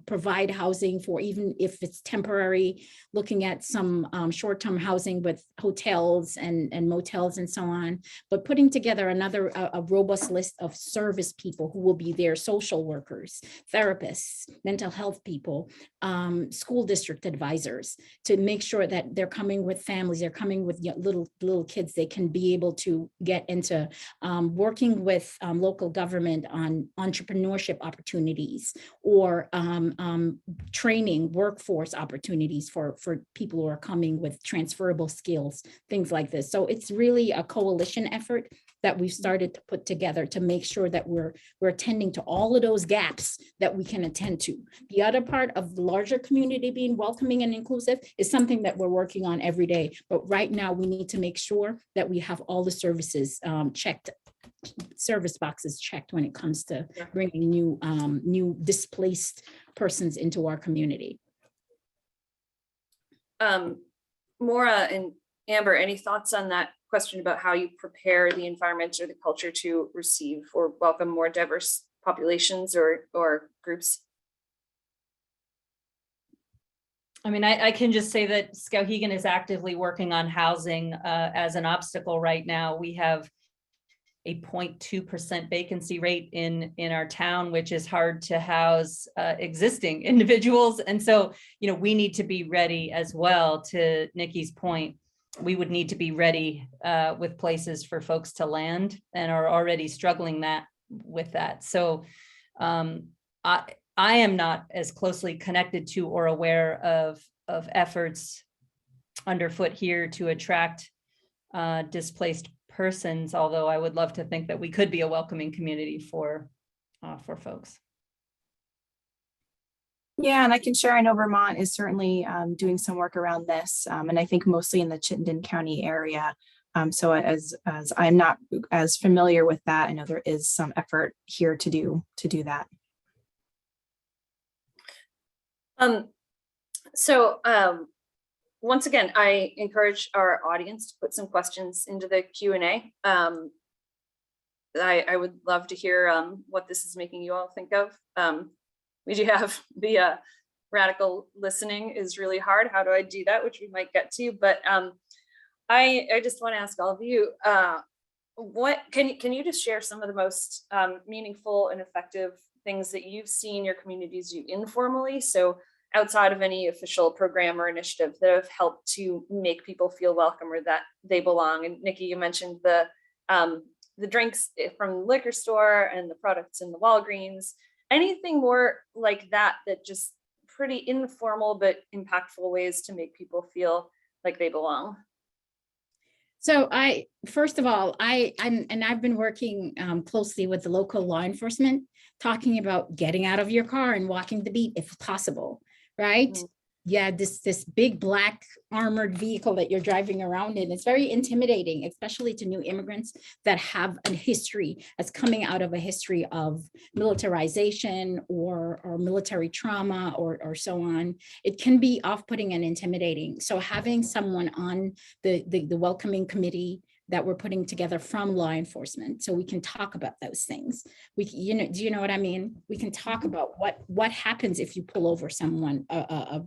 provide housing for, even if it's temporary, looking at some short-term housing with hotels and motels and so on, but putting together a robust list of service people who will be there, social workers, therapists, mental health people, school district advisors, to make sure that they're coming with families, they're coming with little kids, they can be able to get into working with local government on entrepreneurship opportunities, or training workforce opportunities for people who are coming with transferable skills, things like this. So it's really a coalition effort that we've started to put together to make sure that we're attending to all of those gaps that we can attend to. The other part of the larger community being welcoming and inclusive is something that we're working on every day. But right now we need to make sure that we have all the services checked, service boxes checked when it comes to bringing new displaced persons into our community.
Maura and Amber, any thoughts on that question about how you prepare the environment or the culture to receive or welcome more diverse populations or groups?
I mean, I can just say that Skowhegan is actively working on housing as an obstacle right now. We have a 0.2% vacancy rate in our town, which is hard to house existing individuals. And so, we need to be ready as well. To Nikki's point, we would need to be ready with places for folks to land, and are already struggling with that. So I am not as closely connected to or aware of efforts underfoot here to attract displaced persons, although I would love to think that we could be a welcoming community for folks.
Yeah, and I can share, I know Vermont is certainly doing some work around this, and I think mostly in the Chittenden County area. So as I'm not as familiar with that, I know there is some effort here to do that.
Once again, I encourage our audience to put some questions into the Q&A. I would love to hear what this is making you all think of. We do have the radical listening is really hard. How do I do that? Which we might get to, but I just want to ask all of you, what can you just share some of the most meaningful and effective things that you've seen your communities do informally? So outside of any official program or initiative that have helped to make people feel welcome or that they belong. And Nikki, you mentioned the drinks from the liquor store and the products in the Walgreens. Anything more like that just pretty informal but impactful ways to make people feel like they belong?
So first of all, I've been working closely with the local law enforcement, talking about getting out of your car and walking the beat if possible, right? Mm-hmm. Yeah, this big black armored vehicle that you're driving around in, it's very intimidating, especially to new immigrants that have a history, as coming out of a history of militarization or military trauma or so on. It can be off-putting and intimidating. So having someone on the welcoming committee that we're putting together from law enforcement, so we can talk about those things. Do you know what I mean? We can talk about what happens if you pull over someone, a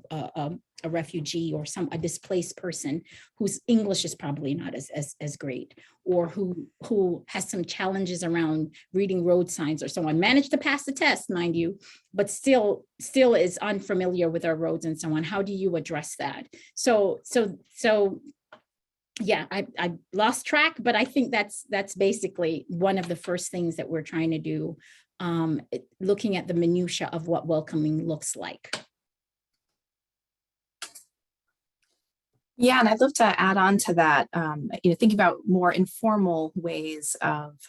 refugee or a displaced person whose English is probably not as great, or who has some challenges around reading road signs or so on. Managed to pass the test, mind you, but still is unfamiliar with our roads and so on. How do you address that? So yeah, I lost track, but I think that's basically one of the first things that we're trying to do, looking at the minutia of what welcoming looks like.
Yeah, and I'd love to add on to that. Think about more informal ways of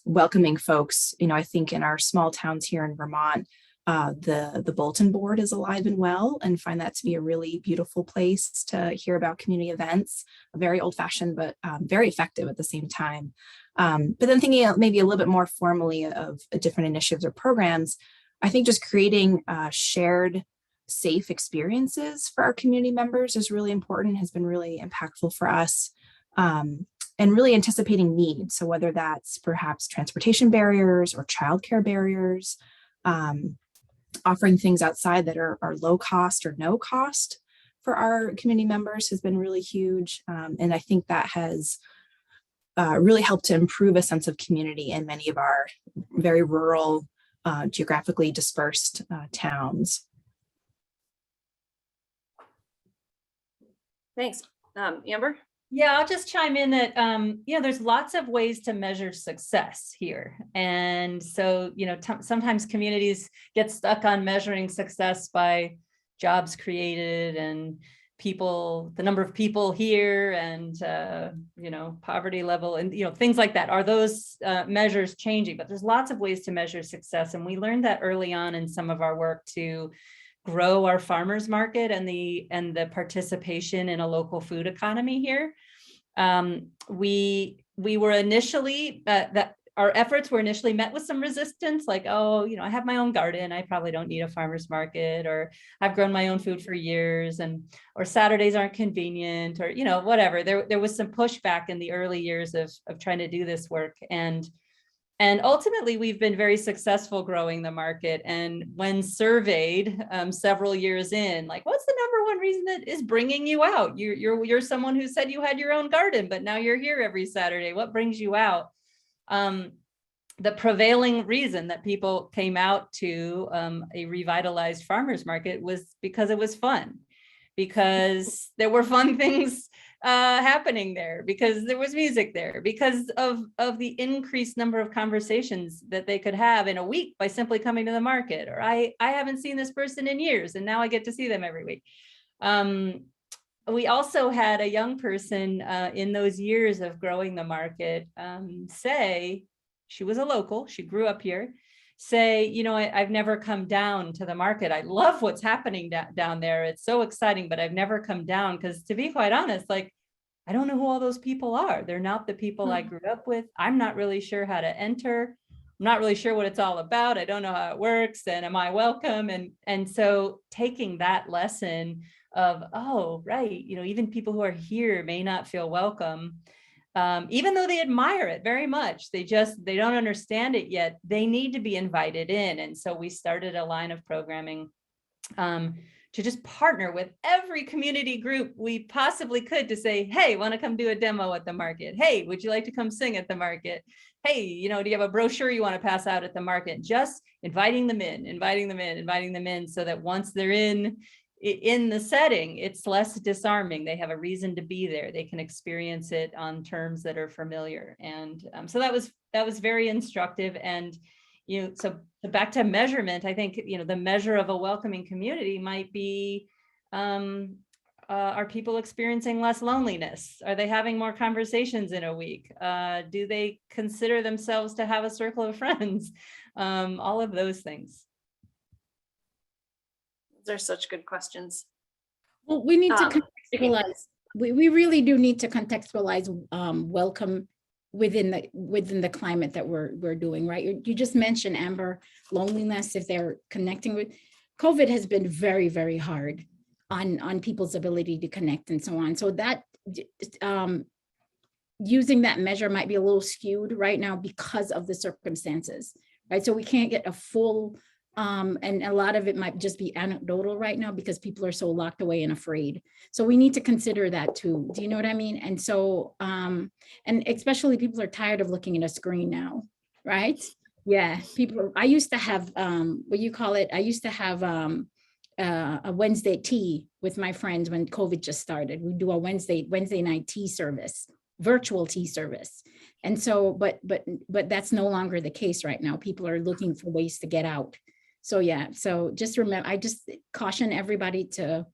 welcoming folks. I think in our small towns here in Vermont, the bulletin board is alive and well, and find that to be a really beautiful place to hear about community events. Very old-fashioned, but very effective at the same time. But then thinking maybe a little bit more formally of different initiatives or programs, I think just creating shared safe experiences for our community members is really important, has been really impactful for us. And really anticipating needs. So whether that's perhaps transportation barriers or childcare barriers, offering things outside that are low cost or no cost for our community members has been really huge. And I think that has really helped to improve a sense of community in many of our very rural, geographically dispersed towns.
Thanks. Amber?
Yeah, I'll just chime in that, there's lots of ways to measure success here. And so, sometimes communities get stuck on measuring success by jobs created and people, the number of people here and, poverty level and, things like that. Are those measures changing? But there's lots of ways to measure success. And we learned that early on in some of our work to grow our farmers market and the participation in a local food economy here. We were initially our efforts were initially met with some resistance, like, oh, I have my own garden, I probably don't need a farmer's market, or I've grown my own food for years, or Saturdays aren't convenient, or whatever. There was some pushback in the early years of trying to do this work, and ultimately, we've been very successful growing the market. And when surveyed several years in, like, what's the number one reason that is bringing you out? You're someone who said you had your own garden, but now you're here every Saturday. What brings you out? The prevailing reason that people came out to a revitalized farmers market was because it was fun, because there were fun things happening there, because there was music there, because of the increased number of conversations that they could have in a week by simply coming to the market, or I haven't seen this person in years and now I get to see them every week. We also had a young person in those years of growing the market say, she was a local, she grew up here, say, I've never come down to the market. I love what's happening down there. It's so exciting, but I've never come down because, to be quite honest, like, I don't know who all those people are. They're not the people I grew up with. I'm not really sure how to enter. I'm not really sure what it's all about. I don't know how it works. And am I welcome? And so taking that lesson of, oh, right, even people who are here may not feel welcome. Even though they admire it very much, they don't understand it yet. They need to be invited in. And so we started a line of programming to just partner with every community group we possibly could to say, hey, want to come do a demo at the market? Hey, would you like to come sing at the market? Hey, do you have a brochure you want to pass out at the market? Just inviting them in so that once they're in the setting, it's less disarming. They have a reason to be there. They can experience it on terms that are familiar. And so that was very instructive. And, so back to measurement, I think, the measure of a welcoming community might be, are people experiencing less loneliness? Are they having more conversations in a week? Do they consider themselves to have a circle of friends? All of those things.
Those are such good questions.
Well, we need to contextualize. We really do need to contextualize welcome within the climate that we're doing, right? You just mentioned, Amber, loneliness. If they're connecting with COVID has been very, very hard on people's ability to connect and so on. So that using that measure might be a little skewed right now because of the circumstances, right? So we can't get a full and a lot of it might just be anecdotal right now because people are so locked away and afraid. So we need to consider that too. Do you know what I mean? And so, and especially people are tired of looking at a screen now, right? Yeah, I used to have, I used to have a Wednesday tea with my friends when COVID just started. We do a Wednesday night tea service, virtual tea service. And so, but that's no longer the case right now. People are looking for ways to get out. So yeah, so just remember, I just caution everybody to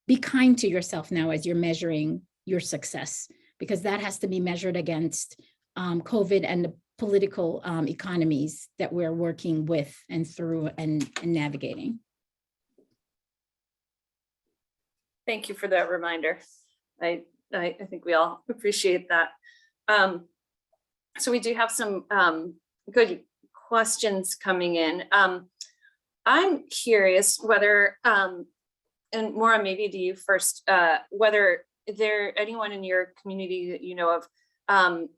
be kind to yourself now as you're measuring your success, because that has to be measured against COVID and the political economies that we're working with and through and navigating.
Thank you for that reminder. I think we all appreciate that. So we do have some good questions coming in. I'm curious whether, and Maura, maybe to you first, whether there anyone in your community that you know of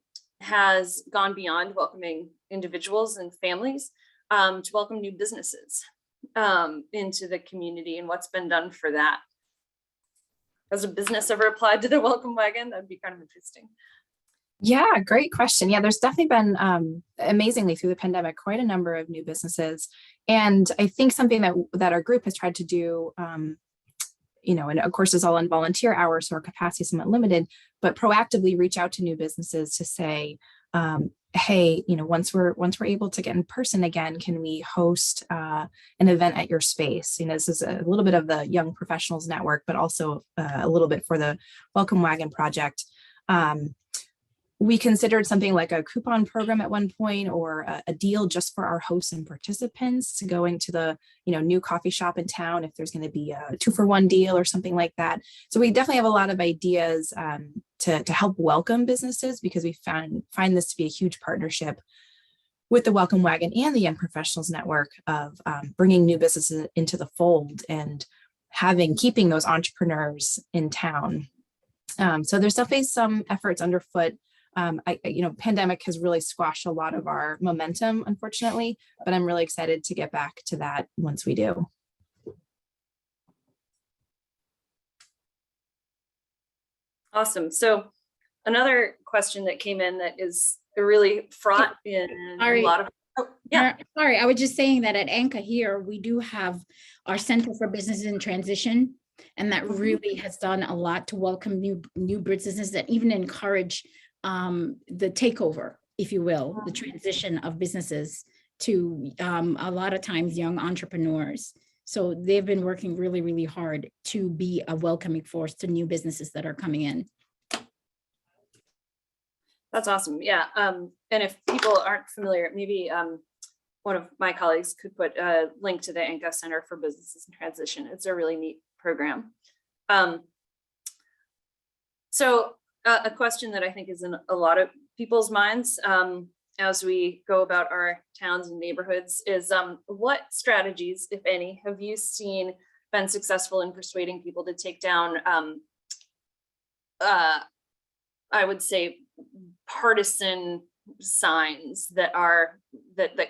has gone beyond welcoming individuals and families to welcome new businesses into the community, and what's been done for that. Has a business ever applied to the Welcome Wagon? That'd be kind of interesting.
Yeah, great question. Yeah, there's definitely been amazingly through the pandemic, quite a number of new businesses. And I think something that our group has tried to do, you know, and of course is all on volunteer hours, so our capacity is somewhat limited, but proactively reach out to new businesses to say, hey, you know, once we're able to get in person again, can we host an event at your space? You know, this is a little bit of the Young Professionals Network, but also a little bit for the Welcome Wagon project. We considered something like a coupon program at one point, or a deal just for our hosts and participants to going to the, you know, new coffee shop in town if there's going to be a 2-for-1 deal or something like that. So we definitely have a lot of ideas to help welcome businesses, because we find this to be a huge partnership with the Welcome Wagon and the Young Professionals Network of bringing new businesses into the fold and keeping those entrepreneurs in town. So there's definitely some efforts underfoot. You know, pandemic has really squashed a lot of our momentum, unfortunately, but I'm really excited to get back to that once we do.
Awesome. So another question that came in that is really fraught in a lot of,
Sorry, I was just saying that at ANCA here, we do have our Center for Business in Transition, and that really has done a lot to welcome new businesses and even encourage the takeover, if you will, the transition of businesses to a lot of times young entrepreneurs. So they've been working really, really hard to be a welcoming force to new businesses that are coming in.
That's awesome. Yeah. And if people aren't familiar, maybe one of my colleagues could put a link to the ANCA Center for Businesses in Transition. It's a really neat program. So a question that I think is in a lot of people's minds as we go about our towns and neighborhoods is what strategies, if any, have you seen been successful in persuading people to take down, I would say, partisan signs that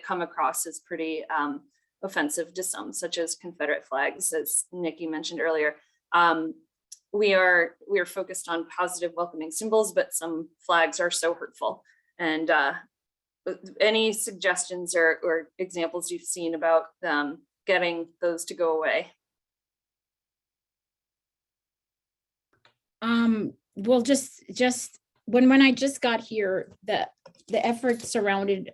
come across as pretty offensive to some, such as Confederate flags, as Nikki mentioned earlier. We are focused on positive welcoming symbols, but some flags are so hurtful. And any suggestions or examples you've seen about getting those to go away?
Well, just when I just got here, the effort surrounded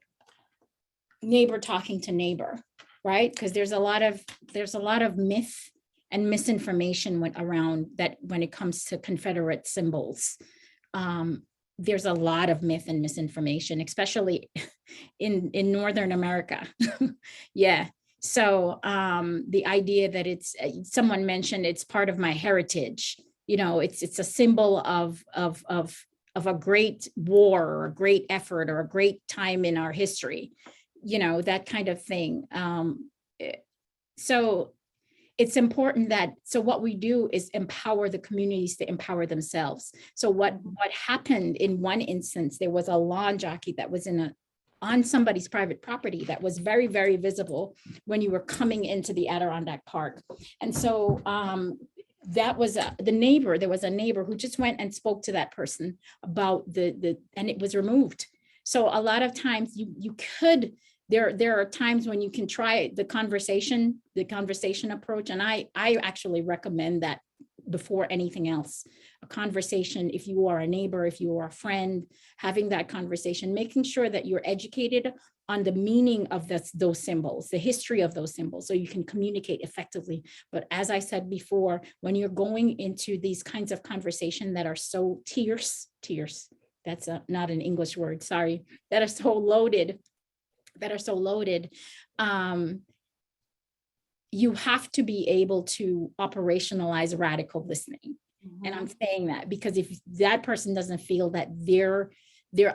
neighbor talking to neighbor, right? Because there's a lot of myth and misinformation around that when it comes to Confederate symbols. There's a lot of myth and misinformation, especially in Northern America. Yeah. So the idea that it's, someone mentioned it's part of my heritage. You know, it's a symbol of a great war or a great effort or a great time in our history. You know, that kind of thing. So it's important that, so what we do is empower the communities to empower themselves. So what happened in one instance, there was a lawn jockey that was on somebody's private property that was very, very visible when you were coming into the Adirondack Park. And so that was the neighbor, there was a neighbor who just went and spoke to that person about and it was removed. So a lot of times you could, there are times when you can try the conversation approach. And I actually recommend that before anything else, a conversation. If you are a neighbor, if you are a friend, having that conversation, making sure that you're educated on the meaning of those symbols, the history of those symbols, so you can communicate effectively. But as I said before, when you're going into these kinds of conversation that are so tierce, that's not an English word, sorry, that are so loaded, you have to be able to operationalize radical listening. Mm-hmm. And I'm saying that because if that person doesn't feel that their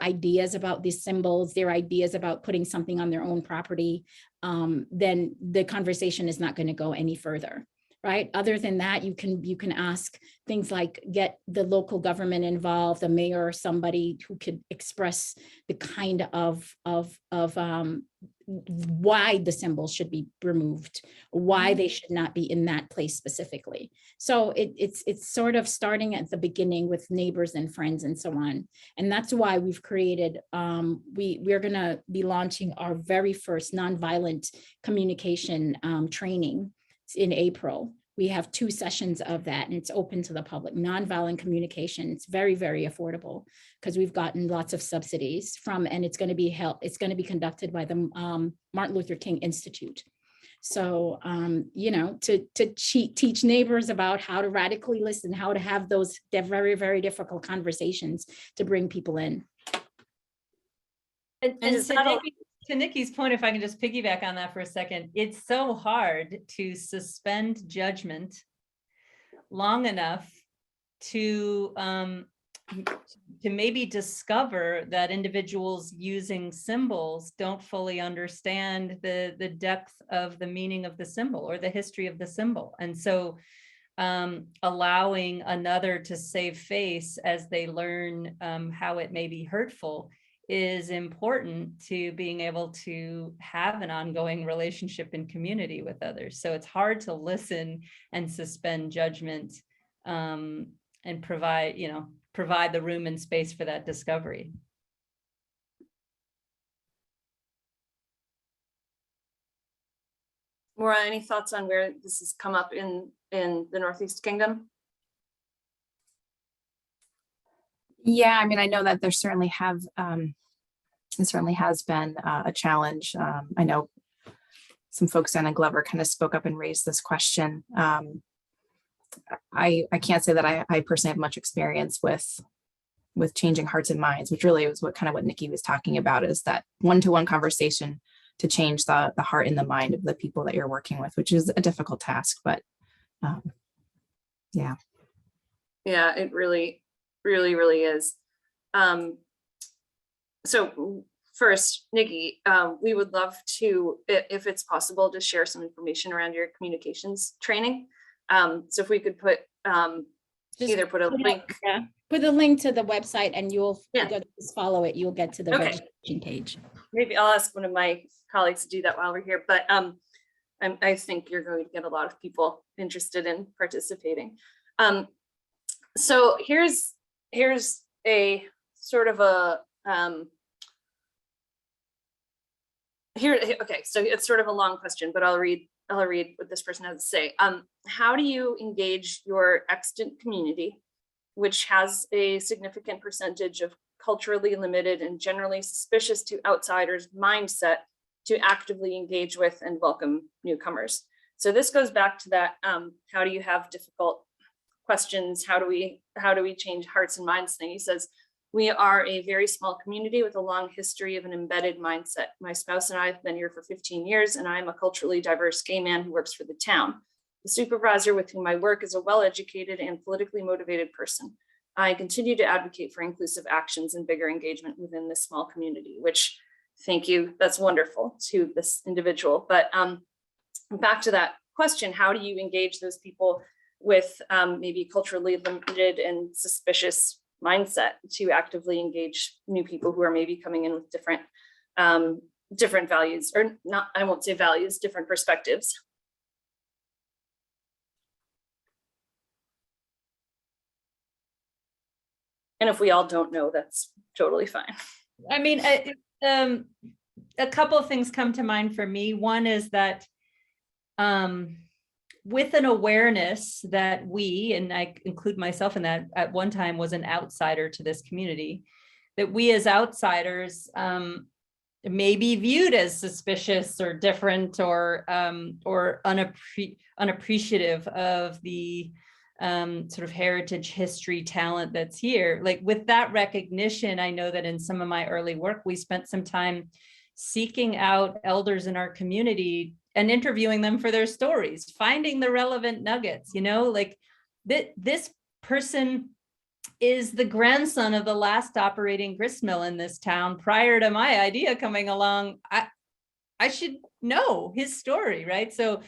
ideas about these symbols, their ideas about putting something on their own property, then the conversation is not going to go any further. Right. Other than that, you can ask things like get the local government involved, a mayor or somebody who could express the kind of why the symbols should be removed, why they should not be in that place specifically. So it's sort of starting at the beginning with neighbors and friends and so on. And that's why we've created, we're gonna be launching our very first nonviolent communication training in April. We have 2 sessions of that, and it's open to the public. Nonviolent communication. It's very, very affordable because we've gotten lots of subsidies from, and it's going to be it's going to be conducted by the Martin Luther King Institute. So, you know, to teach neighbors about how to radically listen, how to have those very, very difficult conversations to bring people in.
And to Nikki's point, if I can just piggyback on that for a second, it's so hard to suspend judgment long enough to maybe discover that individuals using symbols don't fully understand the depth of the meaning of the symbol or the history of the symbol. And so allowing another to save face as they learn how it may be hurtful is important to being able to have an ongoing relationship in community with others. So it's hard to listen and suspend judgment and provide the room and space for that discovery.
Maura, any thoughts on where this has come up in the Northeast Kingdom?
Yeah, I mean, I know that there certainly it certainly has been a challenge. I know some folks down in Glover kind of spoke up and raised this question. I can't say that I personally have much experience with changing hearts and minds, which really was what Nikki was talking about, is that one-to-one conversation to change the heart and the mind of the people that you're working with, which is a difficult task, but yeah.
Yeah, it really is. So first, Nikki, we would love to, if it's possible, to share some information around your communications training. So if we could put either put a link.
Yeah, put a link to the website, and you'll just follow it. You'll get to the registration page.
Maybe I'll ask one of my colleagues to do that while we're here. But I think you're going to get a lot of people interested in participating. So here's a sort of a okay, so it's sort of a long question, but I'll read what this person has to say. How do you engage your extant community, which has a significant percentage of culturally limited and generally suspicious to outsiders mindset, to actively engage with and welcome newcomers? So this goes back to that, how do you have difficult questions? How do we change hearts and minds thing? He says, we are a very small community with a long history of an embedded mindset. My spouse and I have been here for 15 years, and I am a culturally diverse gay man who works for the town. The supervisor with whom I work is a well-educated and politically motivated person. I continue to advocate for inclusive actions and bigger engagement within this small community, which, thank you, that's wonderful to this individual. But back to that question, how do you engage those people with maybe culturally limited and suspicious mindset to actively engage new people who are maybe coming in with different values, or not, I won't say values, different perspectives? And if we all don't know, that's totally fine.
I mean, a couple of things come to mind for me. One is that with an awareness that we, and I include myself in that, at one time was an outsider to this community, that we as outsiders may be viewed as suspicious or different or unappreciative of the sort of heritage, history, talent that's here. Like, with that recognition, I know that in some of my early work, we spent some time seeking out elders in our community and interviewing them for their stories, finding the relevant nuggets, like this person is the grandson of the last operating grist mill in this town. Prior to my idea coming along, I should know his story, right? So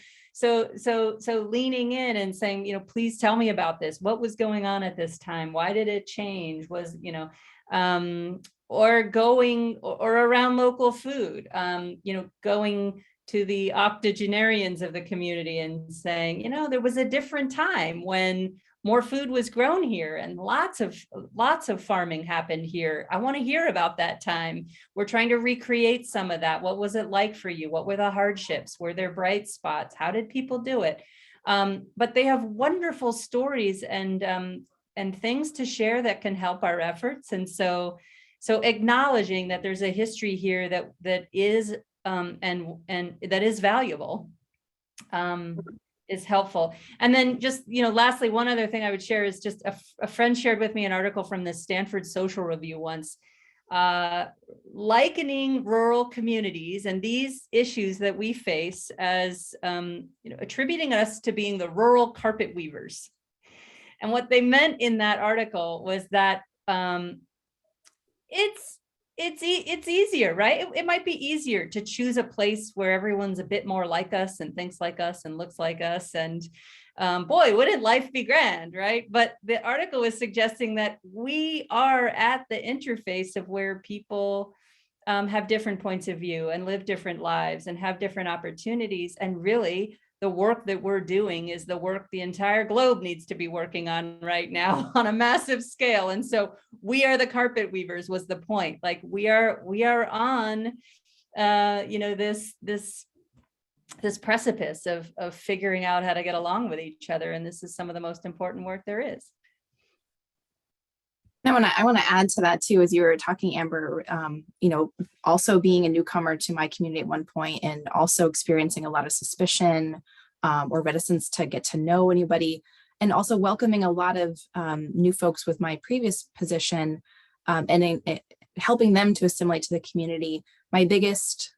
leaning in and saying, please tell me about this. What was going on at this time? Why did it change? or going or around local food, going to the octogenarians of the community and saying, there was a different time when more food was grown here and lots of farming happened here. I want to hear about that time. We're trying to recreate some of that. What was it like for you? What were the hardships? Were there bright spots? How did people do it? But they have wonderful stories and things to share that can help our efforts. And so acknowledging that there's a history here that is and that is valuable is helpful. And then just, lastly, one other thing I would share is just a friend shared with me an article from the Stanford Social Review once, likening rural communities and these issues that we face as, attributing us to being the rural carpet weavers. And what they meant in that article was that it's easier, right? It might be easier to choose a place where everyone's a bit more like us and thinks like us and looks like us. And boy, wouldn't life be grand, right? But the article was suggesting that we are at the interface of where people have different points of view and live different lives and have different opportunities. And really, the work that we're doing is the work the entire globe needs to be working on right now on a massive scale. And so we are the carpet weavers was the point. Like we are on, this precipice of figuring out how to get along with each other. And this is some of the most important work there is.
I want to add to that too, as you were talking, Amber, also being a newcomer to my community at one point and also experiencing a lot of suspicion or reticence to get to know anybody, and also welcoming a lot of new folks with my previous position and helping them to assimilate to the community. My biggest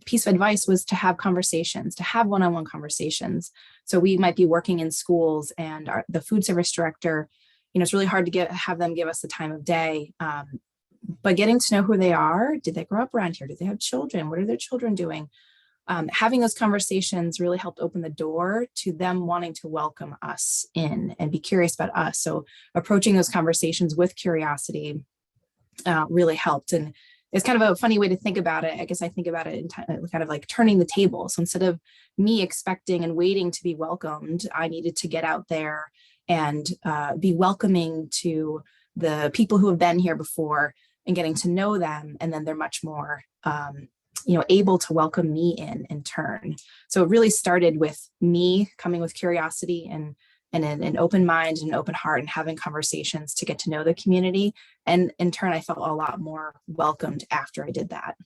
piece of advice was to have conversations, to have one-on-one conversations. So we might be working in schools and the food service director, it's really hard to have them give us the time of day, but getting to know who they are. Did they grow up around here? Do they have children? What are their children doing? Having those conversations really helped open the door to them wanting to welcome us in and be curious about us. So approaching those conversations with curiosity really helped. And it's kind of a funny way to think about it. I guess I think about it in kind of like turning the table. So instead of me expecting and waiting to be welcomed, I needed to get out there and be welcoming to the people who have been here before and getting to know them. And then they're much more, able to welcome me in turn. So it really started with me coming with curiosity and an open mind and an open heart and having conversations to get to know the community. And in turn, I felt a lot more welcomed after I did that.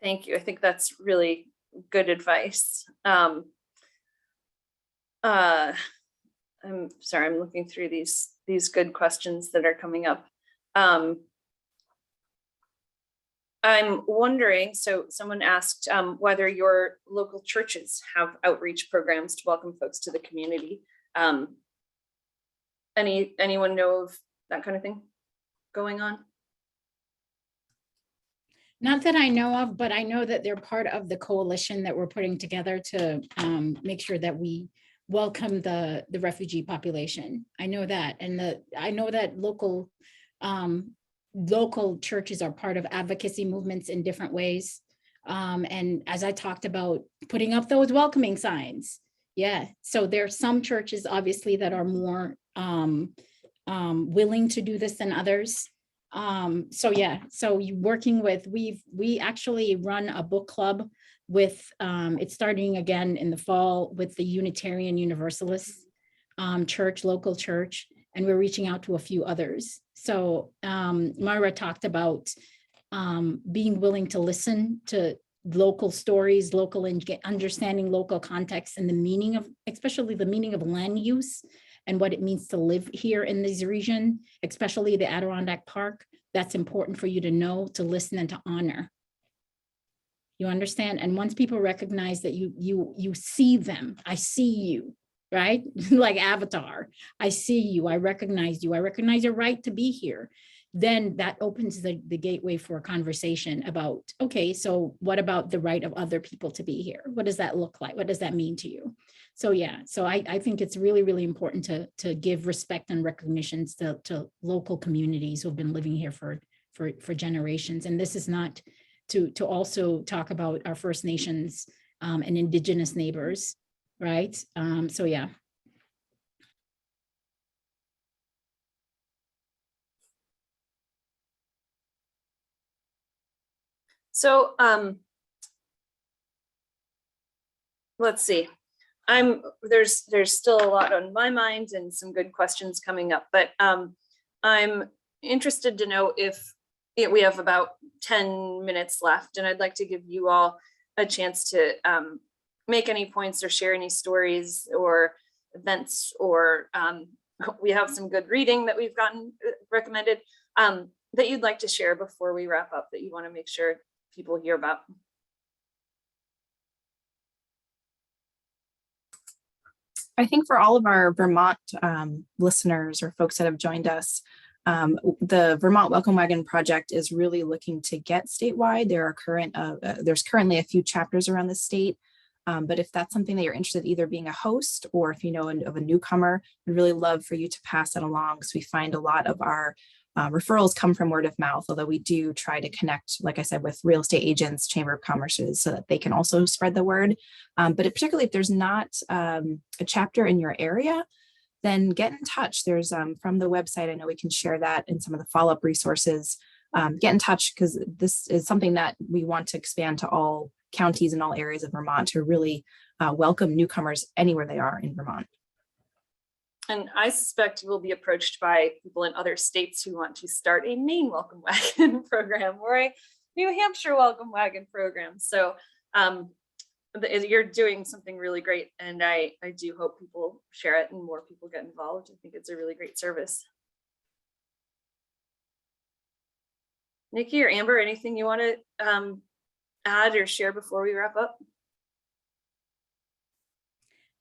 Thank you. I think that's really good advice. I'm sorry, I'm looking through these good questions that are coming up. I'm wondering, so someone asked whether your local churches have outreach programs to welcome folks to the community. Anyone know of that kind of thing going on?
Not that I know of, but I know that they're part of the coalition that we're putting together to make sure that we welcome the refugee population. I know that, and I know that local churches are part of advocacy movements in different ways. And as I talked about, putting up those welcoming signs. Yeah, so there are some churches obviously that are more willing to do this than others. So you working with, we actually run a book club with, it's starting again in the fall with the Unitarian Universalist church, local church, and we're reaching out to a few others. So Maire talked about being willing to listen to local stories, understanding local context and the meaning of, especially the meaning of land use and what it means to live here in this region, especially the Adirondack Park. That's important for you to know, to listen, and to honor. You understand? And once people recognize that you see them, I see you, right? Like Avatar, I see you, I recognize you, I recognize your right to be here. then that opens the gateway for a conversation about, okay, so what about the right of other people to be here? What does that look like? What does that mean to you? So yeah, so I think it's really, really important to give respect and recognitions to local communities who've been living here for generations. And this is not to also talk about our First Nations and Indigenous neighbors, right? So yeah.
So let's see. There's still a lot on my mind and some good questions coming up, but I'm interested to know if we have about 10 minutes left, and I'd like to give you all a chance to make any points or share any stories or events, or we have some good reading that we've gotten recommended that you'd like to share before we wrap up, that you want to make sure people hear about.
I think for all of our Vermont listeners or folks that have joined us, the Vermont Welcome Wagon project is really looking to get statewide. There's currently a few chapters around the state, but if that's something that you're interested in, either being a host or if you know of a newcomer, we'd really love for you to pass that along, because we find a lot of our referrals come from word of mouth, although we do try to connect, like I said, with real estate agents, chamber of commerces, so that they can also spread the word. But particularly if there's not a chapter in your area, then get in touch. There's from the website, I know we can share that in some of the follow-up resources. Get in touch, because this is something that we want to expand to all counties and all areas of Vermont to really welcome newcomers anywhere they are in Vermont.
And I suspect you will be approached by people in other states who want to start a Maine Welcome Wagon program or a New Hampshire Welcome Wagon program. So you're doing something really great, and I do hope people share it and more people get involved. I think it's a really great service. Nikki or Amber, anything you want to add or share before we wrap up?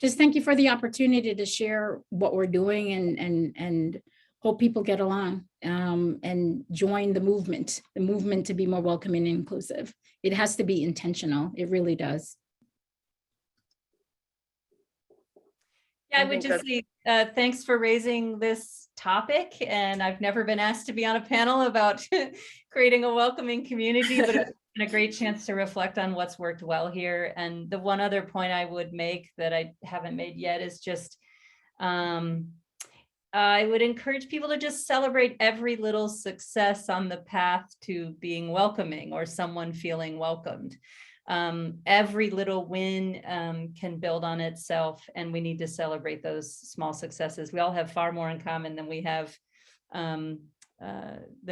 Just thank you for the opportunity to share what we're doing, and hope people get along and join the movement to be more welcoming and inclusive. It has to be intentional. It really does.
Yeah, I would just say thanks for raising this topic. And I've never been asked to be on a panel about creating a welcoming community, but it's been a great chance to reflect on what's worked well here. And the one other point I would make that I haven't made yet is just, I would encourage people to just celebrate every little success on the path to being welcoming or someone feeling welcomed. Every little win can build on itself, and we need to celebrate those small successes. We all have far more in common than we have than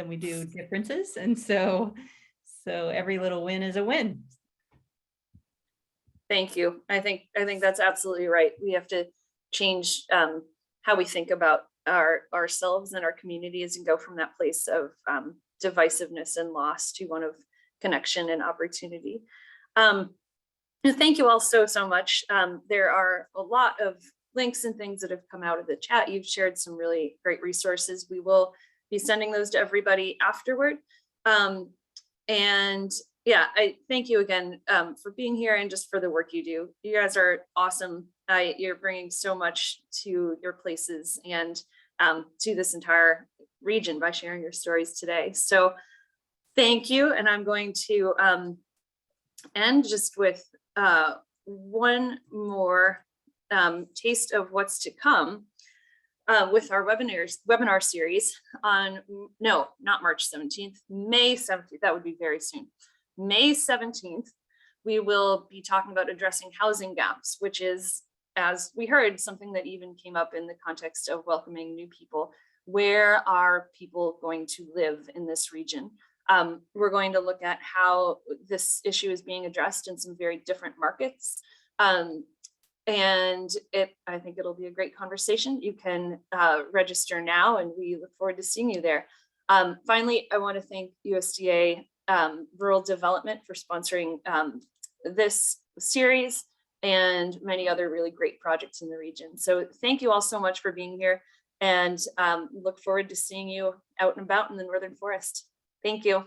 we do differences, and so every little win is a win.
Thank you. I think that's absolutely right. We have to change how we think about ourselves and our communities, and go from that place of divisiveness and loss to one of connection and opportunity. Thank you all so much. There are a lot of links and things that have come out of the chat. You've shared some really great resources. We will be sending those to everybody afterward. And yeah, I thank you again for being here and just for the work you do. You guys are awesome. You're bringing so much to your places and to this entire region by sharing your stories today. So thank you. And I'm going to end just with one more taste of what's to come with our webinar series on, no, not March 17th, May 17th. That would be very soon. May 17th, we will be talking about addressing housing gaps, which is, as we heard, something that even came up in the context of welcoming new people. Where are people going to live in this region? We're going to look at how this issue is being addressed in some very different markets. And I think it'll be a great conversation. You can register now, and we look forward to seeing you there. Finally, I want to thank USDA Rural Development for sponsoring this series and many other really great projects in the region. So thank you all so much for being here. and look forward to seeing you out and about in the Northern Forest. Thank you.